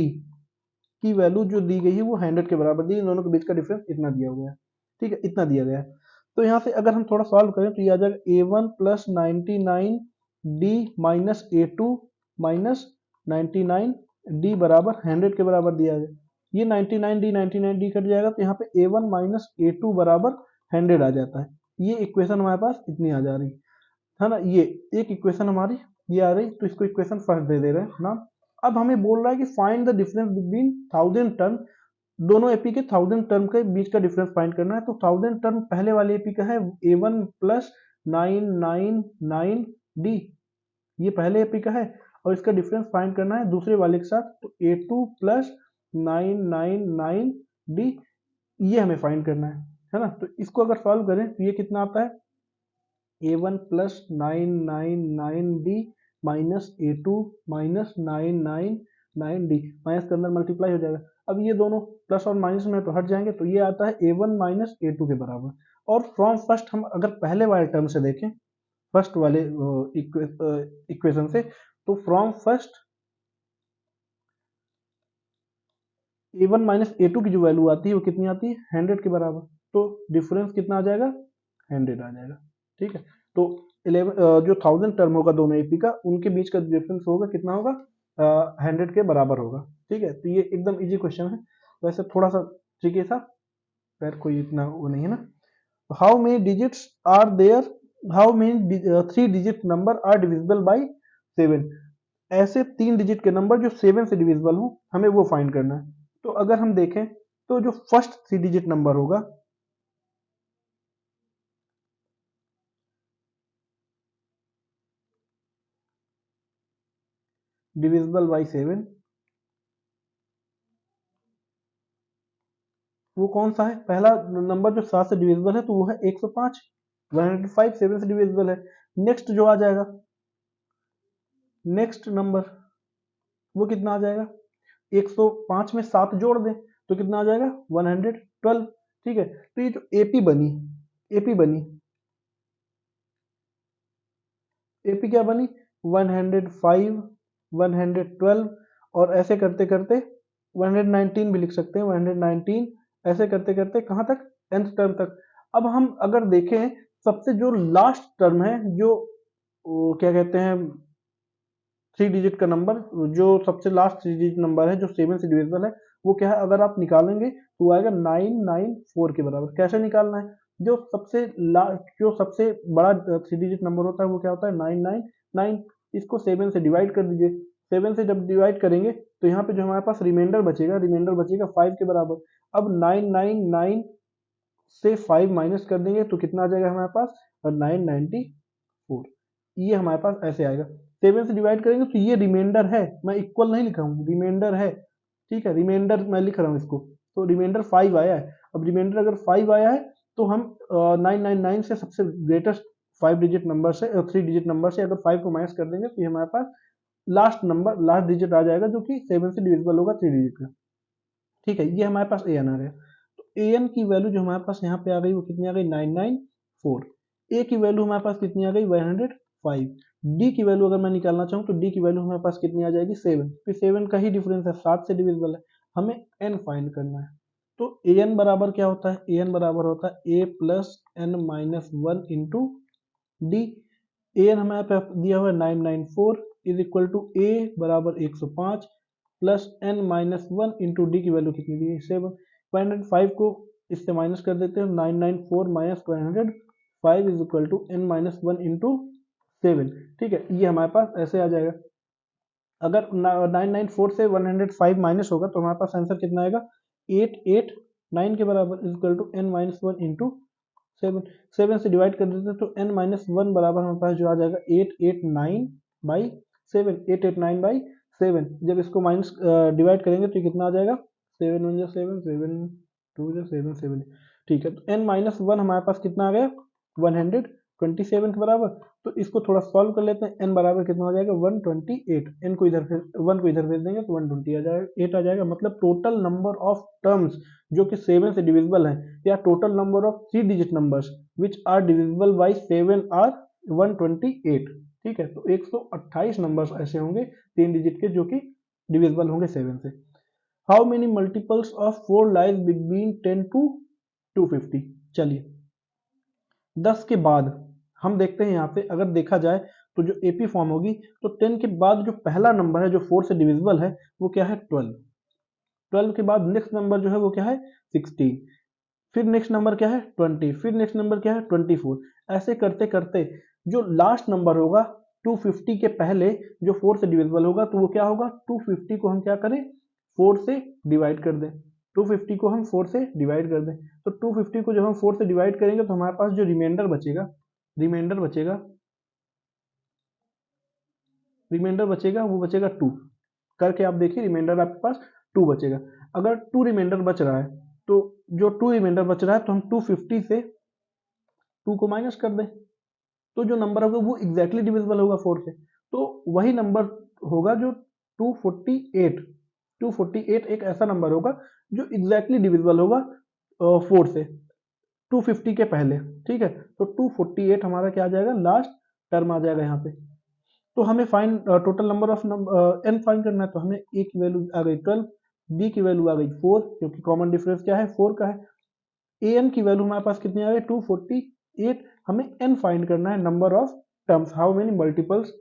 S1: की वैल्यू जो दी गई है वो 100 के बराबर दी, इन दोनों के बीच का डिफरेंस इतना दिया हुआ है, ठीक है इतना दिया गया है। तो यहाँ से अगर हम थोड़ा सॉल्व करें तो ये आ जाएगा A1 plus 99D minus A2 minus 99D बराबर 100 के बराबर दिया गया। ये 99D कट जाएगा तो यहाँ पे A1 माइनस A2 बराबर 100 आ जाता है। ये इक्वेशन हमारे पास इतनी आ जा रही है ना। ये एक इक्वेशन हमारी ये आ रही, तो इसको इक्वेशन फर्स्ट दे रहे हैं ना। अब हमें बोल रहा है कि find the difference between 1000 term, दोनों एपी के 1000 टर्म के बीच का डिफरेंस फाइंड करना है। तो 1000 टर्म पहले वाले एपी का है A1 प्लस 999D, ये पहले एपी का है और इसका डिफरेंस फाइंड करना है दूसरे वाले के साथ, तो A2 प्लस 999D ये हमें फाइंड करना है ना। तो इसको अगर सॉल्व करें तो ये कितना आता है A1 plus 999D minus A2 minus 999D, minus के अंदर मल्टीप्लाई हो जाएगा। अब ये दोनों प्लस और माइनस में तो हट जाएंगे, तो ये आता है A1 माइनस A2 के बराबर। और फ्रॉम फर्स्ट हम अगर पहले वाले टर्म से देखें, फर्स्ट वाले इक्वेशन से, तो from first A1 minus A2 की जो वैल्यू आती है वो कितनी आती है 100 के बराबर, तो डिफरेंस कितना आ जाएगा 100 आ जाएगा, ठीक है। तो 11 जो 1000 टर्म होगा दोनों एपी का उनके बीच का डिफरेंस होगा कितना होगा 100 के बराबर होगा, ठीक है। तो ये एकदम इजी क्वेश्चन है, वैसे थोड़ा सा ट्रिकी था, खैर कोई इतना वो नहीं है ना। How many digits are there, how many 3 digit number are divisible by 7, ऐसे 3 डिजिट के नंबर जो 7 से डिविजिबल हो हमें वो फाइंड करना है। तो अगर हम देखें तो जो फर्स्ट 3 डिजिट नंबर होगा डिविजिबल बाई 7, वो कौन सा है, पहला नंबर जो 7 से डिविजिबल है तो वो है 105, 105 7 से डिविजिबल है। नेक्स्ट जो आ जाएगा नेक्स्ट नंबर वो कितना आ जाएगा, 105 में 7 जोड़ दें तो कितना आ जाएगा 112। ठीक है, तो ये जो एपी बनी, एपी बनी, एपी क्या बनी 105, 112 और ऐसे करते करते 119 भी लिख सकते हैं, 119 ऐसे करते करते कहाँ तक, nth टर्म तक। अब हम अगर देखें सबसे जो लास्ट टर्म है, जो क्या कहते हैं 3 डिजिट का नंबर, जो सबसे लास्ट 3 डिजिट नंबर है जो 7 से डिविजिबल है, वो क्या है, अगर आप निकालेंगे तो वो आएगा 994 के बराबर। कैसे निकालना है, जो सबसे लास्ट, जो सबसे बड़ा 3 डिजिट नंबर होता है वो क्या होता है 999, इसको 7 से डिवाइड कर दीजिए। 7 से जब डिवाइड करेंगे तो यहाँ पे जो हमारे पास रिमाइंडर बचेगा, रिमाइंडर बचेगा 5 के बराबर। अब 999 से 5 माइनस कर देंगे तो कितना आ जाएगा हमारे पास, और 994, ये हमारे पास ऐसे आएगा। 7 से डिवाइड करेंगे तो ये रिमाइंडर है, मैं इक्वल नहीं लिखा हूँ, रिमाइंडर है। ठीक है, रिमाइंडर मैं लिख रहा हूँ इसको, तो रिमाइंडर 5 आया है। अब रिमाइंडर अगर 5 आया है तो हम 999 से सबसे ग्रेटेस्ट 5 डिजिट नंबर से 3 डिजिट नंबर से अगर 5 को माइनस कर देंगे तो ये हमारे पास लास्ट नंबर, लास्ट डिजिट आ जाएगा जो कि 7 से डिविजिबल होगा 3 डिजिट का। ठीक है, ये हमारे पास ए एन आ गया। तो ए एन की वैल्यू जो हमारे पास यहाँ पे आ गई वो कितनी आ गई 994। ए की वैल्यू हमारे पास कितनी आ गई 105। डी की वैल्यू अगर मैं निकालना चाहूँ तो डी की वैल्यू हमारे पास कितनी आ जाएगी 7, फिर 7 का ही डिफरेंस है, 7 से डिविजिबल है, हमें एन फाइंड करना है। तो ए एन बराबर क्या होता है, ए एन बराबर होता है ए plus N minus one into D. ए एन हमारे पे दिया हुआ है 994 इज इक्वल टू ए बराबर 105 plus N minus one into d की वैल्यू कितनी दी है 7। 105 को इससे माइनस कर देते हैं, 994 minus 105 is equal to n minus one into 7। ठीक है, ये हमारे पास ऐसे आ जाएगा। अगर 994 से 105 माइनस होगा तो हमारे पास आंसर कितना आएगा 889 के बराबर is equal to n minus one into 7। 7 से डिवाइड कर देते हैं तो n माइनस वन बराबर हमारे पास जो आ जाएगा 889 बाई 7, 889 बाई 7। जब इसको माइनस डिवाइड करेंगे तो कितना आ जाएगा 7 वन जो 7, 7 टू जो 7 7। ठीक है, तो n माइनस वन हमारे पास कितना आ गया 127 के बराबर। तो इसको थोड़ा सॉल्व कर लेते हैं, n बराबर कितना हो जाएगा 128। n को इधर वन को इधर भेज देंगे तो 120 आ जाएगा, 8 आ जाएगा। मतलब टोटल नंबर ऑफ टर्म्स जो कि 7 से डिविजिबल है, या total number of 3 digit numbers which are divisible by 7 are 128। ठीक है, तो 128 नंबर्स ऐसे होंगे 3 डिजिट के जो कि डिविजिबल होंगे 7 से। How many multiples of 4 lies between 10 to 250। चलिए 10 के बाद हम देखते हैं, यहाँ पे अगर देखा जाए तो जो एपी फॉर्म होगी तो 10 के बाद जो पहला नंबर है जो 4 से डिविजिबल है वो क्या है 12। 12 के बाद नेक्स्ट नंबर जो है वो क्या है 16, फिर नेक्स्ट नंबर क्या है 20, फिर नेक्स्ट नंबर क्या है 24। ऐसे करते करते जो लास्ट नंबर होगा 250 के पहले जो 4 से डिविजिबल होगा तो वो क्या होगा 250 को हम क्या करें 4 से डिवाइड कर दें। 250 को हम 4 से डिवाइड कर दें, तो 250 को जब हम 4 से डिवाइड करेंगे तो हमारे पास जो रिमाइंडर बचेगा, रिमाइंडर बचेगा, रिमाइंडर बचेगा वो बचेगा 2। करके आप देखिए रिमाइंडर आपके पास 2 बचेगा। अगर 2 रिमाइंडर बच रहा है तो जो 2 रिमाइंडर बच रहा है तो हम 250 से 2 को माइनस कर दें, तो जो नंबर होगा वो एग्जैक्टली डिविजिबल होगा 4 से, तो वही नंबर होगा जो 248। 248 एक ऐसा नंबर होगा जो एग्जैक्टली डिविजिबल होगा 4 से 250 के पहले। ठीक है, तो 248 हमारा क्या आ जाएगा लास्ट टर्म आ जाएगा यहाँ पे। तो हमें find total number of n find करना है, तो हमें ए की वैल्यू आ गई 12, डी की वैल्यू आ गई 4 क्योंकि कॉमन डिफरेंस क्या है 4 का है, ए एन की वैल्यू हमारे पास कितनी आ गई 248। हमें एन फाइंड करना है, number of terms, how many multiples,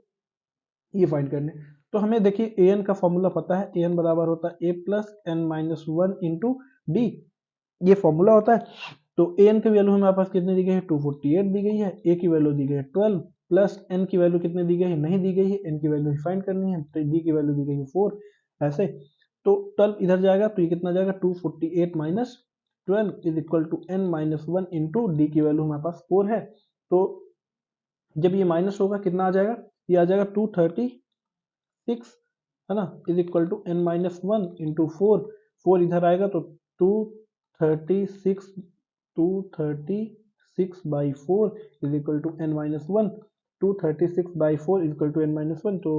S1: ये फाइंड करने। तो हमें देखिए ए एन का फॉर्मूला पता है, ए एन बराबर होता है ए plus N minus one into d, ये फॉर्मूला होता है। तो ए एन की वैल्यू हमारे पास कितनी दी गई है 248 दी गई है, ए की वैल्यू दी गई है 12 प्लस एन की वैल्यू कितनी दी गई है नहीं दी गई है, एन की वैल्यू फाइंड करनी है, तो डी की वैल्यू दी गई है 4 ऐसे। तो 12 इधर जाएगा तो ये कितना जाएगा 248 minus 12 is equal to n minus one into d की वैल्यू हमारे पास 4 है। तो जब ये माइनस होगा कितना आ जाएगा, ये आ जाएगा 236 है ना, is equal to n minus one into 4। 4 इधर आएगा तो 236, 236 by 4 is equal to n minus one. 236 by 4 is equal to n minus one, तो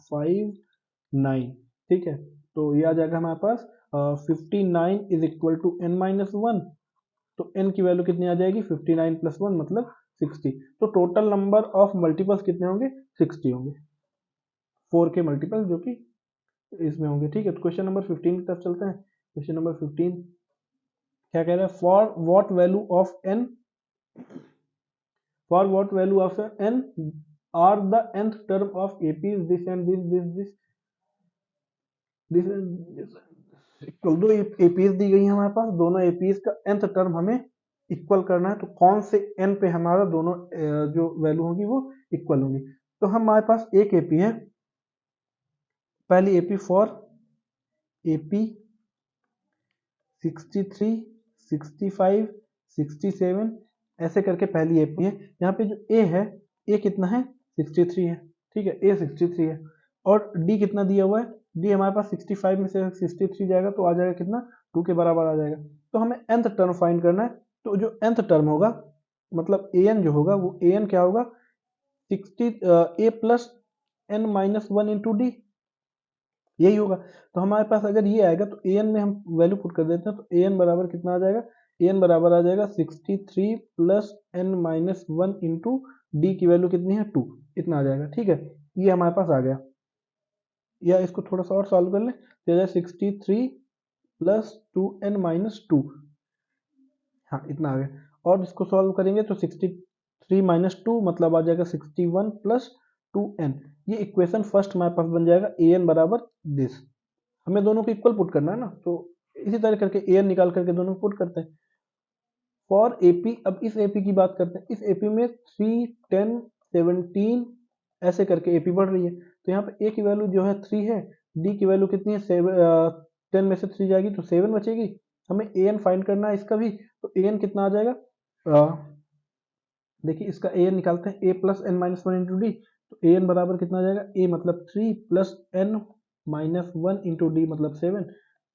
S1: 59 ठीक है, तो ये आ जाएगा हमारे पास 59 is equal to n minus one. तो n की वैल्यू कितनी आ जाएगी 59 प्लस वन मतलब 60। तो टोटल नंबर ऑफ मल्टीपल्स कितने होंगे 60 होंगे, 4 के मल्टीपल जो कि इसमें होंगे। ठीक है, तो क्वेश्चन नंबर 15 की तरफ चलते हैं। क्वेश्चन नंबर 15 क्या कह रहा है, for what value of n, for what value of n are the nth term of AP this and this equal. दो एपीएस दी गई है हमारे पास, दोनों एपीएस का nth टर्म हमें इक्वल करना है, तो कौन से n पे हमारा दोनों जो वैल्यू होगी वो इक्वल होंगी। तो हमारे पास एक एपी है, पहली एपी फॉर एपी 63, 65, 67 ऐसे करके पहली एपी है। यहाँ पे जो ए है, ए कितना है 63 है, ठीक है, ए 63 है। और डी कितना दिया हुआ है, डी हमारे पास 65 में से 63 जाएगा तो आ जाएगा कितना 2 के बराबर आ जाएगा। तो हमें nth टर्म फाइंड करना है, तो जो nth टर्म होगा मतलब ए एन जो होगा वो ए एन क्या होगा 60 a plus N minus one into d, यही होगा। तो हमारे पास अगर ये आएगा तो ए एन में हम वैल्यू पुट कर देते हैं, तो ए एन बराबर कितना आ जाएगा, ए एन बराबर आ जाएगा 63 plus N minus one into d की वैल्यू कितनी है 2, इतना आ जाएगा। ठीक है, ये हमारे पास आ गया। या इसको थोड़ा सा और सॉल्व कर लें तो आ जाए 63 प्लस 2n माइनस 2, हाँ इतना आ गया। और इसको सॉल्व करेंगे तो 63 माइनस 2 मतलब आ जाएगा 61 प्लस 2n। ये इक्वेशन फर्स्ट हमारे पास बन जाएगा ए एन बराबर दिस। हमें दोनों को इक्वल पुट करना है ना, तो इसी तरह करके ए एन निकाल करके दोनों को पुट करते हैं। फॉर एपी, अब इस एपी की बात करते हैं। इस एपी में 3, 10, 17 ऐसे करके एपी बढ़ रही है। तो यहाँ पे ए की वैल्यू जो है 3 है, डी की वैल्यू कितनी है 10 में से 3 जाएगी तो 7 बचेगी। हमें ए एन फाइंड करना है इसका भी, तो ए एन कितना आ जाएगा, देखिए इसका ए एन निकालते हैं, a plus N minus one into d. तो ए एन बराबर कितना आ जाएगा, ए मतलब 3 plus N minus one into d मतलब 7।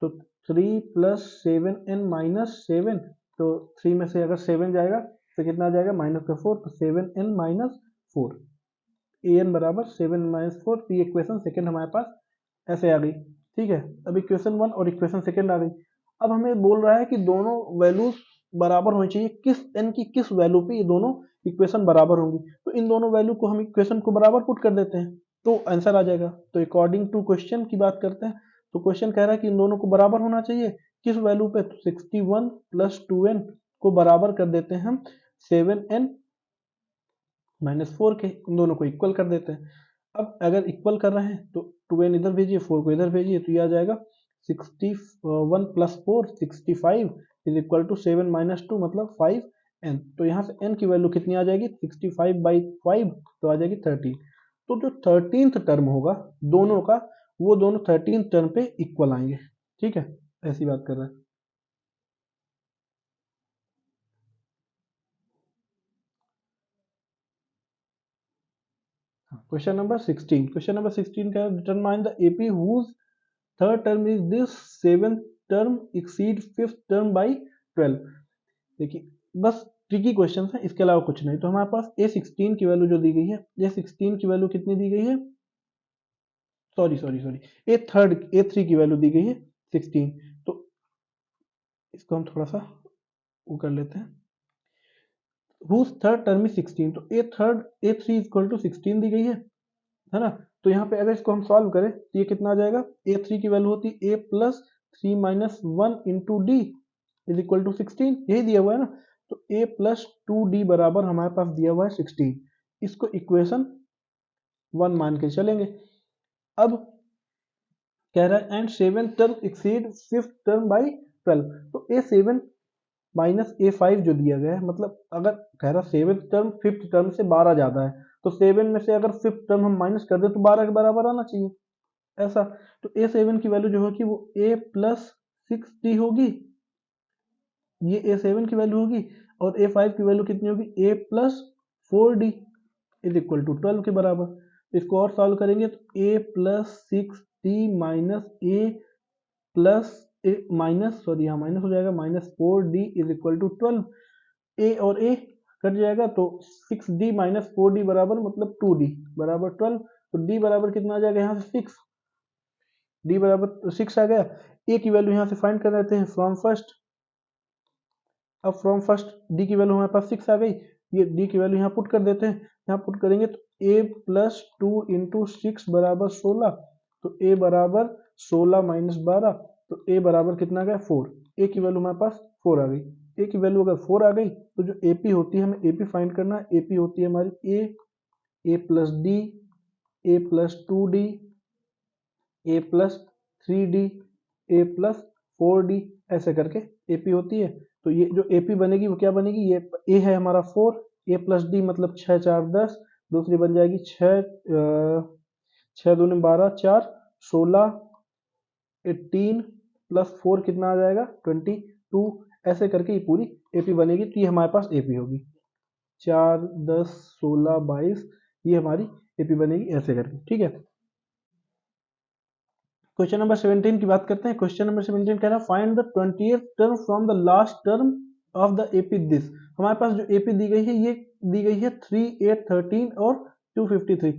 S1: तो 3 प्लस 7n माइनस 7, तो 3 में से अगर 7 जाएगा तो कितना आ जाएगा माइनस का 4, तो 7n माइनस 4, ए एन बराबर 7 माइनस 4। तो ये इक्वेशन सेकेंड हमारे पास ऐसे आ गई। ठीक है, अब इक्वेशन वन और इक्वेशन सेकेंड आ गई। अब हमें बोल रहा है कि दोनों वैल्यूज बराबर होनी चाहिए, किस n की किस वैल्यू पे ये दोनों इक्वेशन बराबर होंगी। तो इन दोनों वैल्यू को हम इक्वेशन को बराबर पुट कर देते हैं तो आंसर आ जाएगा। तो अकॉर्डिंग टू क्वेश्चन की बात करते हैं, तो क्वेश्चन कह रहा है कि इन दोनों को बराबर होना चाहिए किस वैल्यू पे, तो 61 प्लस 2n को बराबर कर देते हैं हम 7n माइनस 4 के, इन दोनों को इक्वल कर देते हैं। अब अगर इक्वल कर रहे हैं तो 2n इधर भेजिए, 4 को इधर भेजिए, तो ये आ जाएगा 61 plus 4 65 is equal to 7 minus 2 मतलब 5n। तो यहाँ से n की वैल्यू कितनी आ जाएगी 65 बाई 5, तो आ जाएगी 13। तो जो 13th टर्म होगा दोनों का, वो दोनों 13th टर्म पे इक्वल आएंगे। ठीक है, ऐसी बात कर रहे हैं। क्वेश्चन नंबर 16, क्वेश्चन नंबर 16 का determine the AP whose third term is this, seventh term exceed fifth term by 12। देखिए बस ट्रिकी क्वेश्चन है, इसके अलावा कुछ नहीं। तो हमारे पास A16 की वैल्यू जो दी गई है, A16 की वैल्यू कितनी दी गई है, सॉरी सॉरी सॉरी, A3 की वैल्यू दी गई है 16। तो इसको हम थोड़ा सा वो कर लेते हैं, हुज थर्ड टर्म इज 16, तो A3 इक्वल टू 16 दी गई है ना। तो यहाँ पे अगर इसको हम सॉल्व करें तो ये कितना आ जाएगा, A3 की वैल्यू होती है A plus 3 minus one into d is equal to 16, यही दिया हुआ है ना। तो A प्लस 2D बराबर हमारे पास दिया हुआ है 16, इसको इक्वेशन 1 मान के चलेंगे। अब कह रहा है and seven term exceed fifth term by 12। तो A7 माइनस A5 जो दिया गया है, मतलब अगर कह रहा सेवन टर्म फिफ्थ टर्म से 12 ज्यादा है, तो 7 में से अगर फिफ्थ टर्म हम माइनस कर दें तो 12 के बराबर आना चाहिए ऐसा। तो A7 की वैल्यू जो होगी वो A प्लस 6D होगी, ये A7 की वैल्यू होगी। और A5 की वैल्यू कितनी होगी, A plus 4D is equal to 12 के बराबर। इसको और सॉल्व करेंगे तो A plus 6D minus A plus a minus sorry यहाँ माइनस हो जाएगा, minus 4D is equal to 12। A और ए कट जाएगा तो 6D माइनस 4D बराबर मतलब 2D बराबर 12। तो D बराबर कितना आ जाएगा यहाँ से 6, डी बराबर 6 आ गया। ए की वैल्यू यहाँ से फाइंड कर लेते हैं फ्रॉम फर्स्ट। अब फ्रॉम फर्स्ट डी की वैल्यू हमारे पास 6 आ गई, ये डी की वैल्यू यहाँ पुट कर देते हैं। यहाँ पुट करेंगे तो ए प्लस 2 इंटू 6 बराबर 16, तो ए बराबर 16 माइनस 12, तो ए बराबर कितना आ गया 4। ए की वैल्यू हमारे पास 4 आ गई। ए की वैल्यू अगर 4 आ गई तो जो ए पी होती है, हमें ए पी फाइंड करना है। ए पी होती है हमारी ए प्लस डी, ए प्लस 2 डी, ए प्लस 3 डी, ए प्लस 4 डी, ऐसे करके एपी होती है। तो ये जो एपी बनेगी वो क्या बनेगी, ये ए है हमारा 4, ए प्लस डी मतलब 6 4 10, दूसरी बन जाएगी 6 दूनी 12 4 16 18 प्लस 4 कितना आ जाएगा 22, ऐसे करके ये पूरी एपी बनेगी। तो ये हमारे पास एपी होगी 4 10 16 22, ये हमारी एपी बनेगी ऐसे करके, ठीक है। क्वेश्चन नंबर 17 की बात करते हैं। क्वेश्चन नंबर 17 कह रहा है find the 20th term from the last term of the AP this. हमारे पास जो एपी दी गई है ये दी गई है 3 8 13 और 253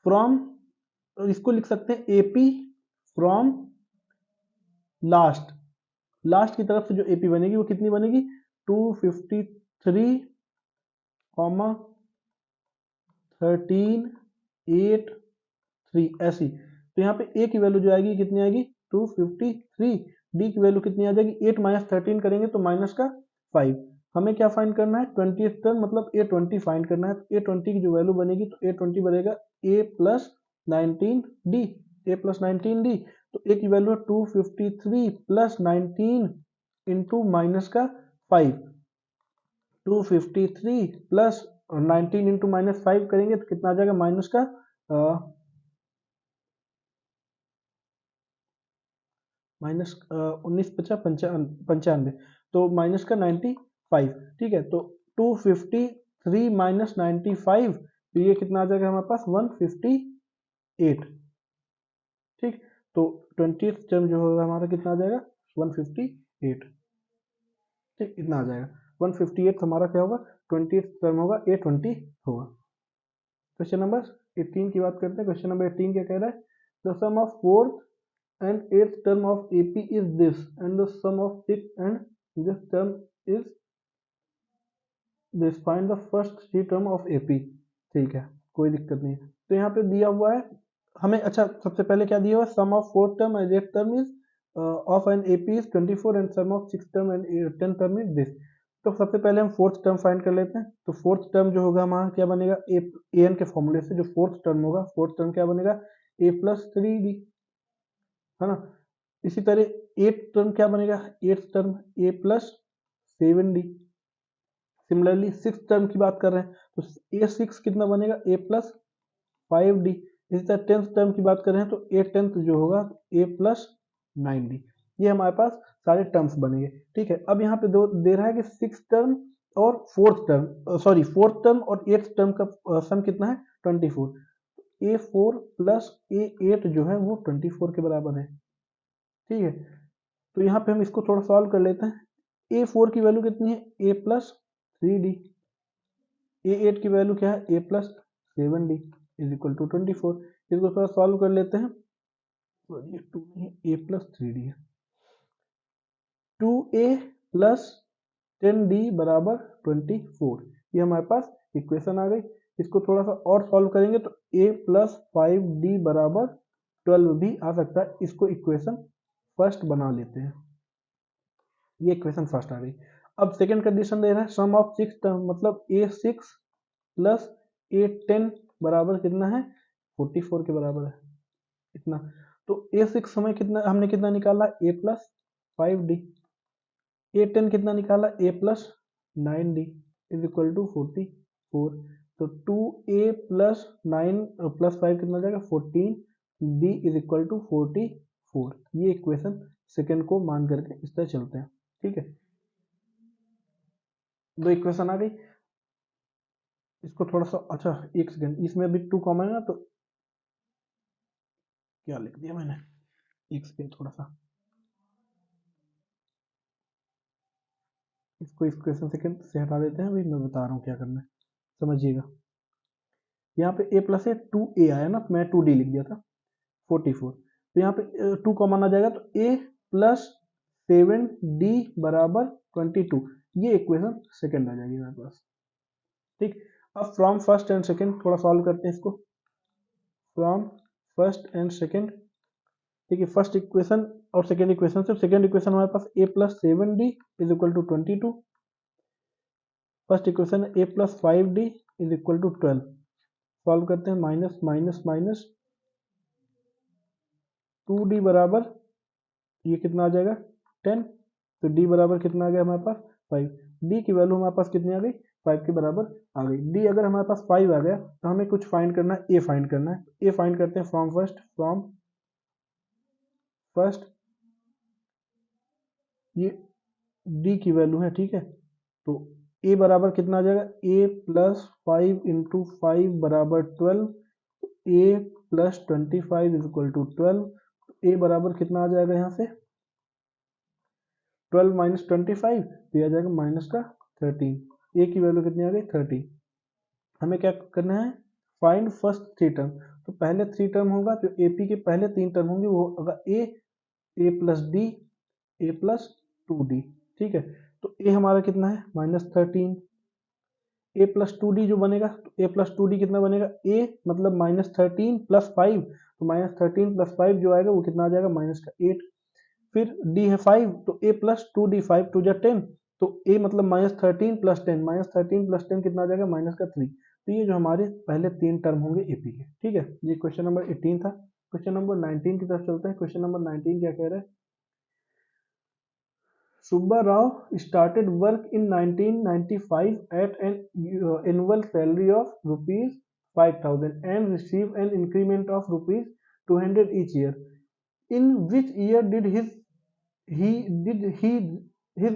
S1: फ्रॉम, इसको लिख सकते हैं एपी फ्रॉम लास्ट। लास्ट की तरफ से जो एपी बनेगी वो कितनी बनेगी 253 कॉमा 13 8 3 ऐसी। तो यहाँ पे ए की वैल्यू जो आएगी कितनी आएगी 253, डी की वैल्यू कितनी आ जाएगी 8 माइनस 13 करेंगे तो माइनस का 5। हमें क्या फाइंड करना है 20th टर्म मतलब ए 20 फाइंड करना है। तो ए 20 की जो वैल्यू बनेगी तो ए 20 बनेगा ए प्लस 19 डी, ए प्लस 19 डी। तो ए की वैल्यू है 253 प्लस 19 इंटू माइनस का 5, 253 प्लस 19 इंटू माइनस 5 करेंगे तो कितना आ जाएगा माइनस का माइनस 19 50 55, तो माइनस का 95, ठीक है। तो 253 माइनस 95, तो ये कितना आ जाएगा हमारे पास 158, ठीक। तो 20th टर्म जो होगा हमारा कितना आ जाएगा 158, ठीक, इतना आ जाएगा 158 हमारा क्या होगा 20th टर्म होगा A20 होगा। क्वेश्चन नंबर 18 की बात करते हैं। क्वेश्चन नंबर 18 क्या कह रहा है the sum of 4th and 8th term of AP is this and the sum of 6th and this term is this, find the first 3 term of AP, ठीक है, कोई दिक्कत नहीं है। तो यहाँ पे दिया हुआ है हमें, अच्छा सबसे पहले क्या दिया हुआ है सम of 4th term and 8th term is of an AP is 24 and sum of 6th term and 10th term is this। तो सबसे पहले हम 4th टर्म फाइंड कर लेते हैं। तो 4th टर्म जो होगा हमारा क्या बनेगा ए एन के फॉर्मूले से जो 4th टर्म होगा 4th टर्म क्या बनेगा ए प्लस 3 डी, है ना। इसी तरह 8th टर्म क्या बनेगा 8th term a plus 7 d. Similarly 6th term की बात कर रहे हैं तो ए 6 कितना बनेगा ए प्लस 5 डी। इसी तरह 10th टर्म की बात कर रहे हैं तो ए 10th जो होगा ए प्लस 9 डी। ये हमारे पास सारे टर्म्स बनेंगे, ठीक है। अब यहाँ पे दो दे रहा है कि 6th टर्म और 4th term, sorry 4th term और 8th टर्म का सम कितना है 24। ए 4 प्लस ए 8 जो है वो 24 के बराबर है, ठीक है। तो यहाँ पे हम इसको थोड़ा सॉल्व कर लेते हैं। ए 4 की वैल्यू कितनी है ए प्लस 3 डी, ए 8 की वैल्यू क्या है ए plus 7 d is equal to 24। इसको थोड़ा सॉल्व कर लेते हैं, तो ये 2 नहीं ए प्लस 3 डी है। 2a प्लस 10d बराबर 24, ये हमारे पास इक्वेशन आ गई। इसको थोड़ा सा और सॉल्व करेंगे तो a प्लस 5d बराबर 12 भी आ सकता है। इसको इक्वेशन फर्स्ट बना लेते हैं, ये इक्वेशन फर्स्ट आ गई। अब सेकंड कंडीशन दे रहा है सम ऑफ 6 टर्म मतलब a6 प्लस a10 बराबर कितना है 44 के बराबर है इतना। तो a6 समय कितना हमने कितना निकाला a प्लस 5d, a10 कितना निकाला a plus 9d is equal to 44। तो 2a प्लस 9 प्लस 5 कितना जाएगा 14d इज इक्वल टू 44। ये इक्वेशन सेकंड को मान करके इस तरह चलते हैं, ठीक है। दो इक्वेशन आ गई। इसको थोड़ा सा, अच्छा एक सेकंड, इसमें अभी 2 कॉमन है ना, तो क्या लिख दिया मैंने, एक सेकंड थोड़ा सा, इसको इक्वेशन सेकंड से हटा देते हैं। अभी मैं बता रहा हूँ क्या करना है, समझिएगा। यहाँ पे a प्लस है 2a आया ना, मैं 2d लिख दिया था 44। तो यहाँ पे 2 कॉमन आ जाएगा, तो a प्लस 7d बराबर 22, ये इक्वेशन सेकंड आ जाएगी हमारे पास। ठीक, अब फ्रॉम फर्स्ट एंड सेकंड थोड़ा सॉल्व करते हैं इसको। फ्रॉम फर्स्ट एंड सेकंड, ठीक है, फर्स्ट इक्वेशन और सेकंड इक्वेशन से, सेकंड इक्वेशन हमारे पास a plus 7d is equal to 22, first equation a plus 5d is equal to 12। Solve करते हैं, माइनस माइनस माइनस 2d बराबर, ये कितना आ जाएगा 10, तो d बराबर कितना आ गया हमारे पास 5, d की वैल्यू हमारे पास कितनी आ गई 5 के बराबर आ गई। d अगर हमारे पास 5 आ गया तो हमें कुछ फाइंड करना है, a फाइंड करना है। a फाइंड करते हैं फ्रॉम फर्स्ट, ये d की वैल्यू है, ठीक है, तो a बराबर कितना आ जाएगा, a प्लस 5 इंटू 5 बराबर 12, a plus 25 is equal to 12, a बराबर कितना आ जाएगा यहाँ से 12 माइनस 25, तो आ जाएगा माइनस का 13, a की वैल्यू कितनी आ गई 30। हमें क्या करना है, फाइंड फर्स्ट थ्री टर्म, तो पहले थ्री टर्म होगा, जो AP के पहले तीन टर्म होंगे वो होगा a plus D, a plus 2d, ठीक है, तो a हमारा कितना है -13, a प्लस 2d जो बनेगा, तो a प्लस 2d कितना बनेगा, a मतलब -13 प्लस 5, तो -13 प्लस 5 जो आएगा वो कितना आ जाएगा माइनस का 8, फिर d है 5, तो a प्लस 2d, 5 टू जा 10, तो a मतलब -13 प्लस 10, -13 प्लस 10 कितना आ जाएगा माइनस का 3। तो ये जो हमारे पहले तीन टर्म होंगे AP के, ठीक है, ये क्वेश्चन नंबर 18 था। क्वेश्चन नंबर 19 की तरफ चलते हैं। क्वेश्चन नंबर 19 क्या कह रहा है, Subba Rao started work in 1995 at an annual salary of rupees 5,000 and received an increment of rupees 200 each year. In which year did his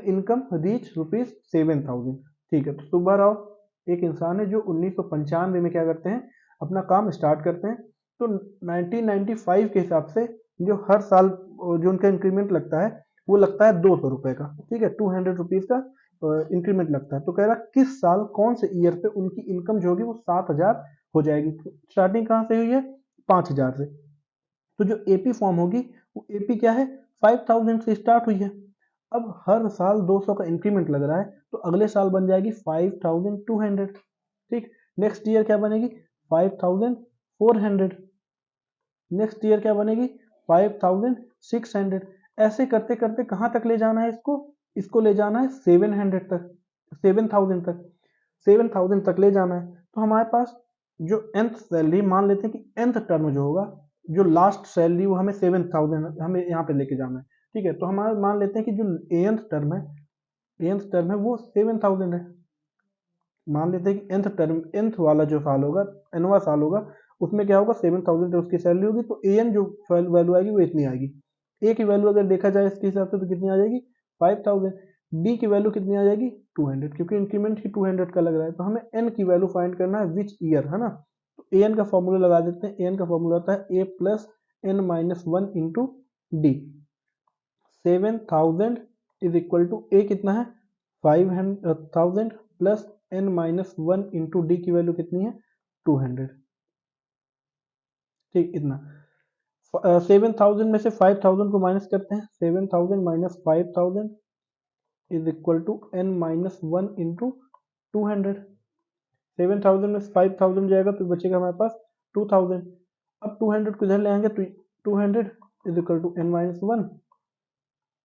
S1: income reach rupees 7,000? ठीक है, तो सुब्बा राव एक इंसान है जो 1995 में क्या करते हैं, अपना काम स्टार्ट करते हैं। तो 1995 के हिसाब से जो हर साल जो उनका इंक्रीमेंट लगता है वो लगता है 200 रुपए का, ठीक है, 200 रुपीज का इंक्रीमेंट लगता है। तो कह रहा किस साल कौन से ईयर पे उनकी इनकम जो होगी वो 7,000 हो जाएगी। स्टार्टिंग कहाँ से हुई है 5,000 से, तो जो AP फॉर्म होगी वो AP क्या है 5,000 से स्टार्ट हुई है। अब हर साल 200 का इंक्रीमेंट लग रहा है, तो अगले साल बन जाएगी 5,200, ठीक, नेक्स्ट ईयर क्या बनेगी 5,400, नेक्स्ट ईयर क्या बनेगी 5,600, ऐसे करते करते कहाँ तक ले जाना है इसको, इसको ले जाना है 700 तक, 7,000 तक, 7,000 तक ले जाना है। तो हमारे पास जो nth सैलरी, मान लेते हैं कि nth टर्म जो होगा, जो लास्ट सैलरी वो हमें 7,000 हमें यहाँ पे लेके जाना है, ठीक है, तो हमारा मान लेते हैं कि जो nth टर्म है वो 7,000 है। मान लेते हैं कि nth टर्म, nth वाला जो साल होगा, nवां साल होगा, उसमें क्या होगा 7,000 उसकी सैलरी होगी, तो an जो वैल्यू आएगी वो इतनी आएगी। a की वैल्यू अगर देखा जाए इसके हिसाब से तो कितनी आ जाएगी 5,000, d की वैल्यू कितनी आ जाएगी 200, क्योंकि इंक्रीमेंट ही 200 का लग रहा है। तो हमें n की वैल्यू फाइंड करना है विच ईयर, है ना, तो an का फॉर्मूला लगा देते हैं। an का फॉर्मूला होता है a plus n minus 1 into d. 7,000 is equal to a कितना है 5,000 plus n minus 1 into d की वैल्यू कितनी है 200, ठीक, इतना। 7,000 में से 5,000 को माइनस करते हैं, 7,000 minus 5,000 is equal to n minus 1 into 200। 7,000 में 5,000 जाएगा तो बचेगा हमारे पास 2,000। अब 200 को इधर ले आएंगे तो 200 is equal to n minus 1,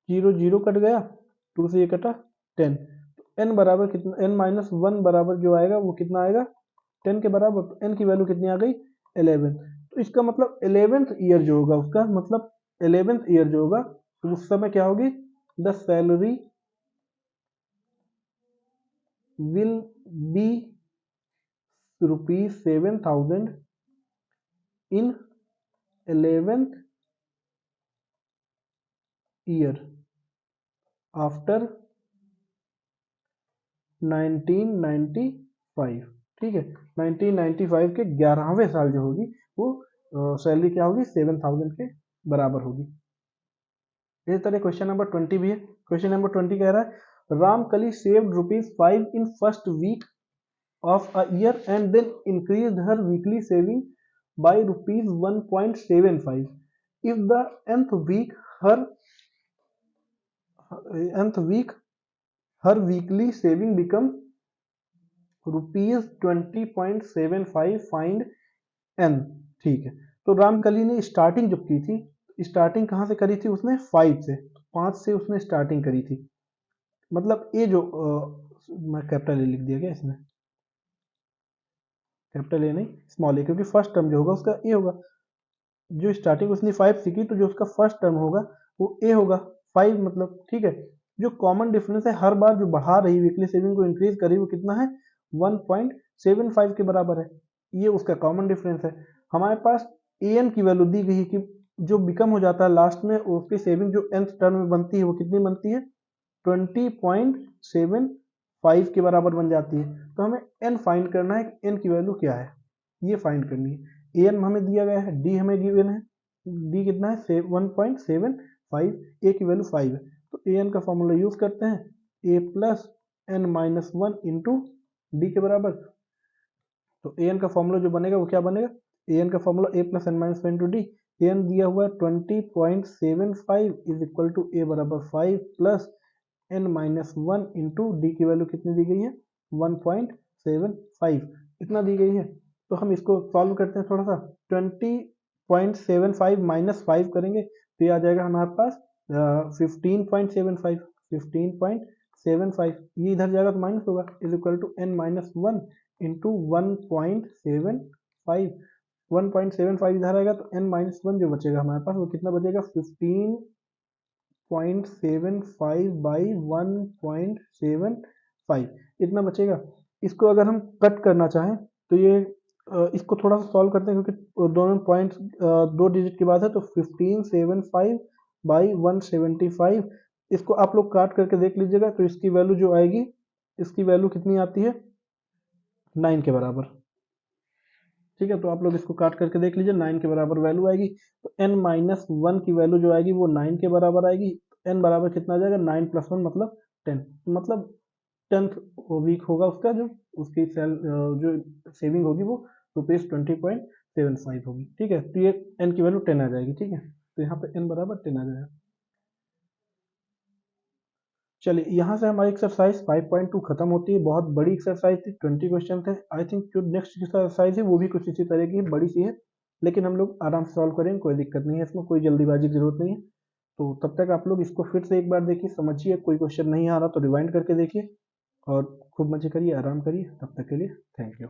S1: 0 0 cut गया, 2 से ये कटा 10, तो n बराबर कितना, n माइनस 1 बराबर जो आएगा वो कितना आएगा 10 के बराबर, तो n की वैल्यू कितनी आ गई 11। तो इसका मतलब 11th ईयर जो होगा, उसका मतलब 11th ईयर जो होगा तो उस समय क्या होगी, the salary will be rupees 7,000 in 11th year after 1995, ठीक है, 1995 के 11वें साल जो होगी वो सैलरी क्या होगी 7,000 के बराबर होगी। इसी तरह क्वेश्चन नंबर 20 भी है। क्वेश्चन नंबर 20 कह रहा है Ramkali saved ₹5 in first week of a year and then increased her weekly saving by ₹1.75 if the nth week her weekly saving become ₹20.75 find n. ठीक है, तो रामकली ने स्टार्टिंग जो की थी, स्टार्टिंग कहाँ से करी थी उसने 5 से, 5 से उसने स्टार्टिंग करी थी। मतलब ये जो मैं कैपिटल ए लिख दिया गया इसमें, कैपिटल ए नहीं स्मॉल ए, क्योंकि फर्स्ट टर्म जो होगा उसका ए होगा। जो स्टार्टिंग उसने 5 से की तो जो उसका फर्स्ट टर्म होगा वो ए होगा 5 मतलब। ठीक है, जो कॉमन डिफरेंस है हर बार जो बढ़ा रही वीकली सेविंग को इंक्रीज करी वो कितना है 1.75 के बराबर है, ये उसका कॉमन डिफरेंस है। हमारे पास ए एन की वैल्यू दी गई है कि जो बिकम हो जाता है लास्ट में उसकी सेविंग जो nth टर्म में बनती है वो कितनी बनती है 20.75 के बराबर बन जाती है। तो हमें n फाइंड करना है कि n की वैल्यू क्या है, ये फाइंड करनी है। ए एन हमें दिया गया है, डी हमें गिवन है, डी कितना है 1.75, ए की वैल्यू 5 है। तो ए एन का फॉर्मूला यूज करते हैं, a plus N minus one into d के बराबर। तो ए एन का फॉर्मूला जो बनेगा वो क्या बनेगा, ए एन का formula a plus N minus one into D. A n दिया हुआ है 20.75 इज इक्वल टू ए बराबर 5 plus N minus one into d की वैल्यू कितनी दी गई है 1.75 इतना दी गई है। तो हम इसको सॉल्व करते हैं थोड़ा सा, 20.75 माइनस 5 करेंगे तो ये आ जाएगा हमारे पास 15.75, 15.75 ये इधर जाएगा तो माइनस होगा is equal to n minus one into 1.75, 1.75 इधर आएगा तो एन माइनस वन जो बचेगा हमारे पास वो कितना बचेगा 15.75 बाई 1.75 इतना बचेगा। इसको अगर हम कट करना चाहें तो ये इसको थोड़ा सा सॉल्व करते हैं क्योंकि दोनों पॉइंट दो डिजिट की बात है। तो 1575 बाई 175 इसको आप लोग काट करके देख लीजिएगा तो इसकी वैल्यू जो आएगी, इसकी वैल्यू कितनी आती है 9 के बराबर। ठीक है, तो आप लोग इसको काट करके देख लीजिए 9 के बराबर वैल्यू आएगी। तो n माइनस वन की वैल्यू जो आएगी वो 9 के बराबर आएगी। n बराबर कितना आ जाएगा 9 प्लस वन मतलब 10, मतलब 10th वीक होगा उसका जो उसकी जो सेविंग होगी वो ₹20.75 होगी। ठीक है, तो ये n की वैल्यू 10 आ जाएगी। ठीक है, तो यहाँ पे n बराबर 10 आ जाएगा। चलिए यहाँ से हमारी एक्सरसाइज 5.2 खत्म होती है। बहुत बड़ी एक्सरसाइज थी, 20 क्वेश्चन थे। आई थिंक जो नेक्स्ट एक्सरसाइज है वो भी कुछ इसी तरह की बड़ी सी है, लेकिन हम लोग आराम से सॉल्व करेंगे, कोई दिक्कत नहीं है इसमें, कोई जल्दीबाजी की जरूरत नहीं है। तो तब तक आप लोग इसको फिर से एक बार देखिए, समझिए, कोई क्वेश्चन नहीं आ रहा तो रिवाइंड करके देखिए और खूब मजे करिए, आराम करिए। तब तक के लिए थैंक यू।